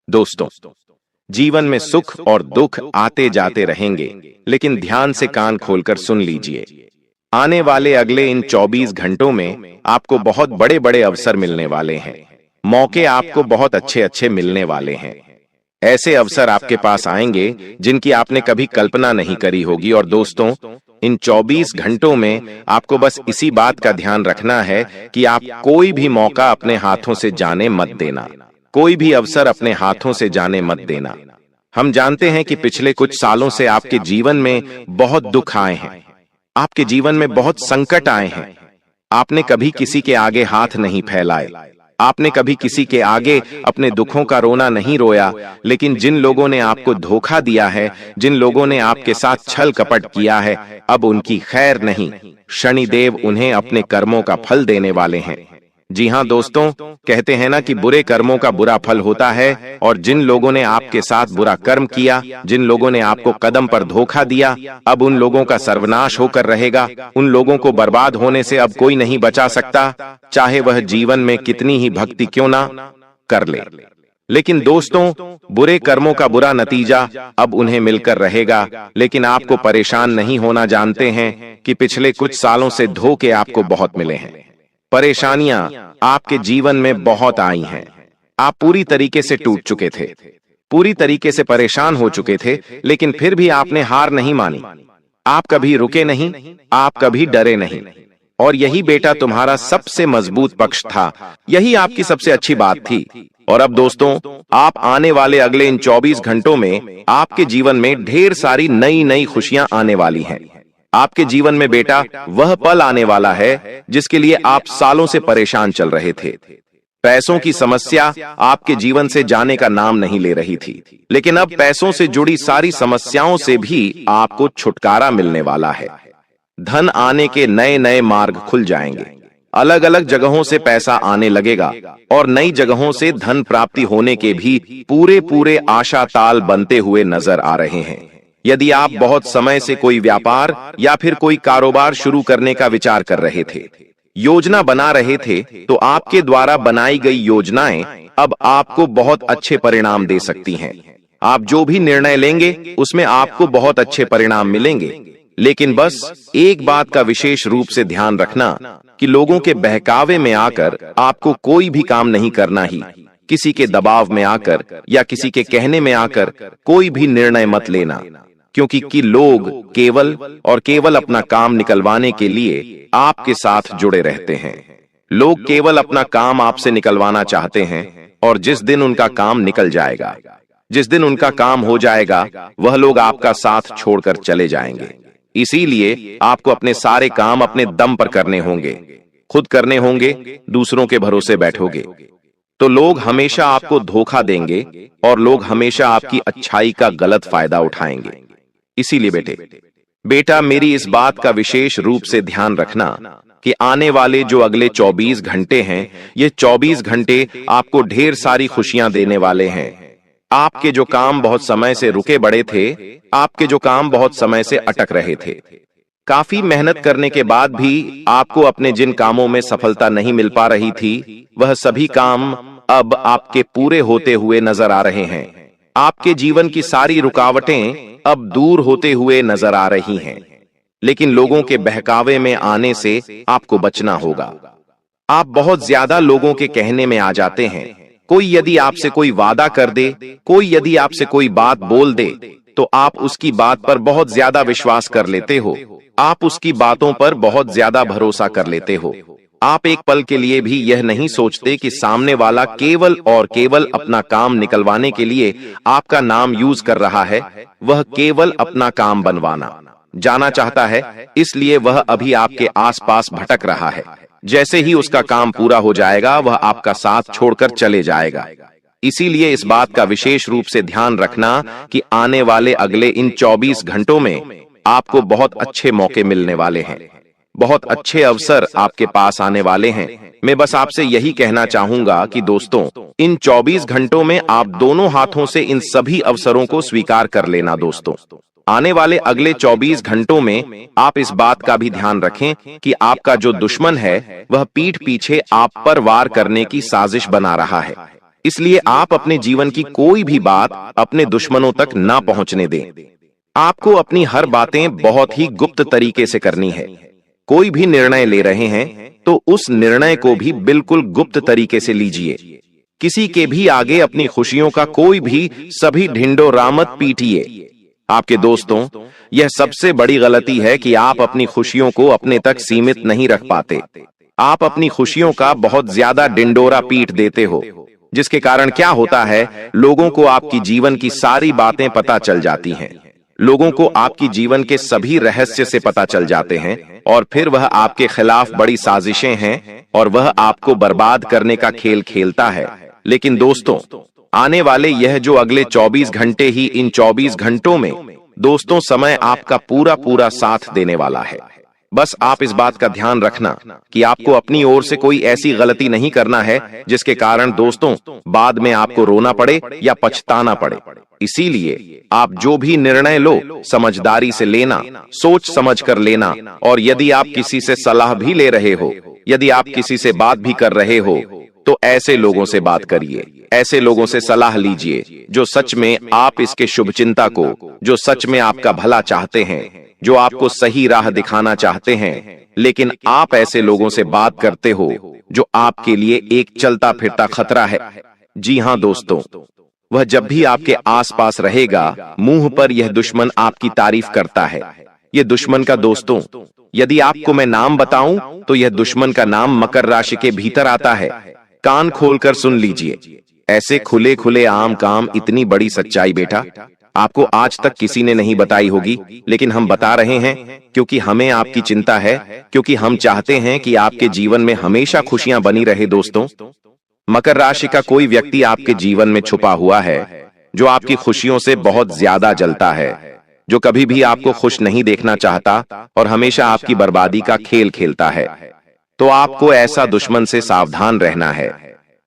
दोस्तों, जीवन में सुख और दुख आते जाते रहेंगे, लेकिन ध्यान से कान खोलकर सुन लीजिए। आने वाले अगले इन 24 घंटों में आपको बहुत बड़े बड़े अवसर मिलने वाले हैं। मौके आपको बहुत अच्छे अच्छे मिलने वाले हैं। ऐसे अवसर आपके पास आएंगे जिनकी आपने कभी कल्पना नहीं करी होगी। और दोस्तों, इन 24 घंटों में आपको बस इसी बात का ध्यान रखना है कि आप कोई भी मौका अपने हाथों से जाने मत देना, कोई भी अवसर अपने हाथों से जाने मत देना। हम जानते हैं कि पिछले कुछ सालों से आपके जीवन में बहुत दुख आए हैं, आपके जीवन में बहुत संकट आए हैं। आपने कभी किसी के आगे हाथ नहीं फैलाए, आपने कभी किसी के आगे अपने दुखों का रोना नहीं रोया, लेकिन जिन लोगों ने आपको धोखा दिया है, जिन लोगों ने आपके साथ छल कपट किया है, अब उनकी खैर नहीं। शनिदेव उन्हें अपने कर्मों का फल देने वाले हैं। जी हाँ दोस्तों, कहते हैं ना कि बुरे कर्मों का बुरा फल होता है, और जिन लोगों ने आपके साथ बुरा कर्म किया, जिन लोगों ने आपको कदम पर धोखा दिया, अब उन लोगों का सर्वनाश होकर रहेगा। उन लोगों को बर्बाद होने से अब कोई नहीं बचा सकता, चाहे वह जीवन में कितनी ही भक्ति क्यों ना कर ले। लेकिन दोस्तों, बुरे कर्मों का बुरा नतीजा अब उन्हें मिलकर रहेगा। लेकिन आपको परेशान नहीं होना, जानते हैं कि पिछले कुछ सालों से धोखे आपको बहुत मिले हैं। परेशानियां आपके जीवन में बहुत आई हैं। आप पूरी तरीके से टूट चुके थे, पूरी तरीके से परेशान हो चुके थे, लेकिन फिर भी आपने हार नहीं मानी। आप कभी रुके नहीं, आप कभी डरे नहीं, और यही बेटा तुम्हारा सबसे मजबूत पक्ष था। यही आपकी सबसे अच्छी बात थी। और अब दोस्तों, आप आने वाले अगले इन 24 घंटों में आपके जीवन में ढेर सारी नई नई खुशियां आने वाली हैं। आपके जीवन में बेटा वह पल आने वाला है जिसके लिए आप सालों से परेशान चल रहे थे। पैसों की समस्या आपके जीवन से जाने का नाम नहीं ले रही थी, लेकिन अब पैसों से जुड़ी सारी समस्याओं से भी आपको छुटकारा मिलने वाला है। धन आने के नए नए मार्ग खुल जाएंगे। अलग अलग जगहों से पैसा आने लगेगा, और नई जगहों से धन प्राप्ति होने के भी पूरे पूरे आशा ताल बनते हुए नजर आ रहे हैं। यदि आप बहुत समय से कोई व्यापार या फिर कोई कारोबार शुरू करने का विचार कर रहे थे, योजना बना रहे थे, तो आपके द्वारा बनाई गई योजनाएं अब आपको बहुत अच्छे परिणाम दे सकती हैं। आप जो भी निर्णय लेंगे उसमें आपको बहुत अच्छे परिणाम मिलेंगे। लेकिन बस एक बात का विशेष रूप से ध्यान रखना कि लोगों के बहकावे में आकर आपको कोई भी काम नहीं करना ही। किसी के दबाव में आकर या किसी के कहने में आकर कोई भी निर्णय मत लेना, क्योंकि लोग केवल और केवल अपना काम निकलवाने के लिए आपके साथ जुड़े रहते हैं। लोग केवल अपना काम आपसे निकलवाना चाहते हैं, और जिस दिन उनका काम निकल जाएगा, जिस दिन उनका काम हो जाएगा, वह लोग आपका साथ छोड़कर चले जाएंगे। इसीलिए आपको अपने सारे काम अपने दम पर करने होंगे, खुद करने होंगे। दूसरों के भरोसे बैठोगे तो लोग हमेशा आपको धोखा देंगे, और लोग हमेशा आपकी अच्छाई का गलत फायदा उठाएंगे। इसीलिए बेटा मेरी इस बात का विशेष रूप से ध्यान रखना कि आने वाले जो अगले 24 घंटे हैं, ये 24 घंटे आपको ढेर सारी खुशियां देने वाले हैं। आपके जो काम बहुत समय से रुके पड़े थे, आपके जो काम बहुत समय से अटक रहे थे, काफी मेहनत करने के बाद भी आपको अपने जिन कामों में सफलता नहीं मिल पा रही थी, वह सभी काम अब आपके पूरे होते हुए नजर आ रहे हैं। आपके जीवन की सारी रुकावटें अब दूर होते हुए नजर आ रही हैं। लेकिन लोगों के बहकावे में आने से आपको बचना होगा। आप बहुत ज्यादा लोगों के कहने में आ जाते हैं। कोई यदि आपसे कोई वादा कर दे, कोई यदि आपसे कोई बात बोल दे, तो आप उसकी बात पर बहुत ज्यादा विश्वास कर लेते हो। आप उसकी बातों पर बहुत ज्यादा भरोसा कर लेते हो। आप एक पल के लिए भी यह नहीं सोचते कि सामने वाला केवल और केवल अपना काम निकलवाने के लिए आपका नाम यूज कर रहा है। वह केवल अपना काम बनवाना जाना चाहता है, इसलिए वह अभी आपके आसपास भटक रहा है। जैसे ही उसका काम पूरा हो जाएगा, वह आपका साथ छोड़कर चले जाएगा। इसीलिए इस बात का विशेष रूप से ध्यान रखना कि आने वाले अगले इन 24 घंटों में आपको बहुत अच्छे मौके मिलने वाले हैं, बहुत अच्छे अवसर आपके पास आने वाले हैं। मैं बस आपसे यही कहना चाहूंगा कि दोस्तों, इन 24 घंटों में आप दोनों हाथों से इन सभी अवसरों को स्वीकार कर लेना। दोस्तों, आने वाले अगले 24 घंटों में आप इस बात का भी ध्यान रखें कि आपका जो दुश्मन है, वह पीठ पीछे आप पर वार करने की साजिश बना रहा है। इसलिए आप अपने जीवन की कोई भी बात अपने दुश्मनों तक ना पहुंचने दें। आपको अपनी हर बातें बहुत ही गुप्त तरीके से करनी है। कोई भी निर्णय ले रहे हैं तो उस निर्णय को भी बिल्कुल गुप्त तरीके से लीजिए। किसी के भी आगे अपनी खुशियों का कोई भी सभी ढिंडोरा मत पीटिए। आपके दोस्तों, यह सबसे बड़ी गलती है कि आप अपनी खुशियों को अपने तक सीमित नहीं रख पाते। आप अपनी खुशियों का बहुत ज्यादा ढिंडोरा पीट देते हो, जिसके कारण क्या होता है, लोगों को आपकी जीवन की सारी बातें पता चल जाती हैं। लोगों को आपकी जीवन के सभी रहस्य से पता चल जाते हैं और फिर वह आपके खिलाफ बड़ी साजिशें हैं और वह आपको बर्बाद करने का खेल खेलता है। लेकिन दोस्तों, आने वाले यह जो अगले 24 घंटे ही, इन 24 घंटों में दोस्तों समय आपका पूरा पूरा साथ देने वाला है। बस आप इस बात का ध्यान रखना कि आपको अपनी ओर से कोई ऐसी गलती नहीं करना है जिसके कारण दोस्तों बाद में आपको रोना पड़े या पछताना पड़े। इसीलिए आप जो भी निर्णय लो समझदारी से लेना, सोच समझ कर लेना, और यदि आप किसी से सलाह भी ले रहे हो, यदि आप किसी से बात भी कर रहे हो, तो ऐसे लोगों से बात करिए, ऐसे लोगों से सलाह लीजिए जो सच में आप इसके शुभचिंता को, जो सच में आपका भला चाहते हैं, जो आपको सही राह दिखाना चाहते हैं। लेकिन आप ऐसे लोगों से बात करते हो जो आपके लिए एक चलता फिरता खतरा है। जी हां दोस्तों, वह जब भी आपके आसपास रहेगा, मुंह पर यह दुश्मन आपकी तारीफ करता है। यह दुश्मन का दोस्तों, यदि आपको मैं नाम बताऊं तो यह दुश्मन का नाम मकर राशि के भीतर आता है। कान खोलकर सुन लीजिए, ऐसे खुले खुले आम काम, इतनी बड़ी सच्चाई बेटा आपको आज तक किसी ने नहीं बताई होगी, लेकिन हम बता रहे हैं क्योंकि हमें आपकी चिंता है, क्योंकि हम चाहते हैं कि आपके जीवन में हमेशा खुशियां बनी रहे। दोस्तों, मकर राशि का कोई व्यक्ति आपके जीवन में छुपा हुआ है जो आपकी खुशियों से बहुत ज्यादा जलता है, जो कभी भी आपको खुश नहीं देखना चाहता और हमेशा आपकी बर्बादी का खेल खेलता है। तो आपको ऐसा दुश्मन से सावधान रहना है,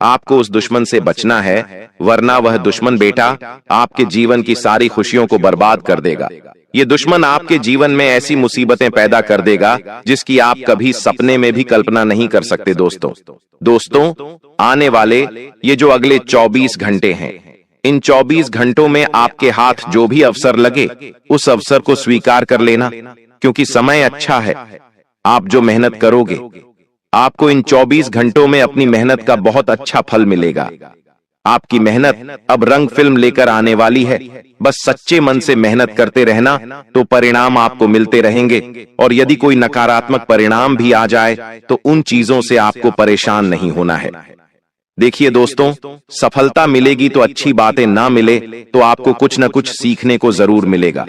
आपको उस दुश्मन से बचना है, वरना वह दुश्मन बेटा आपके जीवन की सारी खुशियों को बर्बाद कर देगा। ये दुश्मन आपके जीवन में ऐसी मुसीबतें पैदा कर देगा जिसकी आप कभी सपने में भी कल्पना नहीं कर सकते। दोस्तों, आने वाले ये जो अगले 24 घंटे हैं, इन 24 घंटों में आपके हाथ जो भी अवसर लगे उस अवसर को स्वीकार कर लेना, क्योंकि समय अच्छा है। आप जो मेहनत करोगे, आपको इन 24 घंटों में अपनी मेहनत का बहुत अच्छा फल मिलेगा। आपकी मेहनत अब रंग फिल्म लेकर आने वाली है। बस सच्चे मन से मेहनत करते रहना तो परिणाम आपको मिलते रहेंगे, और यदि कोई नकारात्मक परिणाम भी आ जाए तो उन चीजों से आपको परेशान नहीं होना है। देखिए दोस्तों, सफलता मिलेगी तो अच्छी बातें ना मिले तो आपको कुछ न कुछ सीखने को जरूर मिलेगा।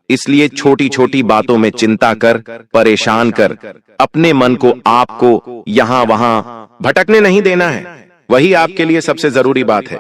इसलिए छोटी छोटी बातों में चिंता कर, परेशान कर, अपने मन को आपको यहां वहां भटकने नहीं देना है। वही आपके लिए सबसे जरूरी बात है।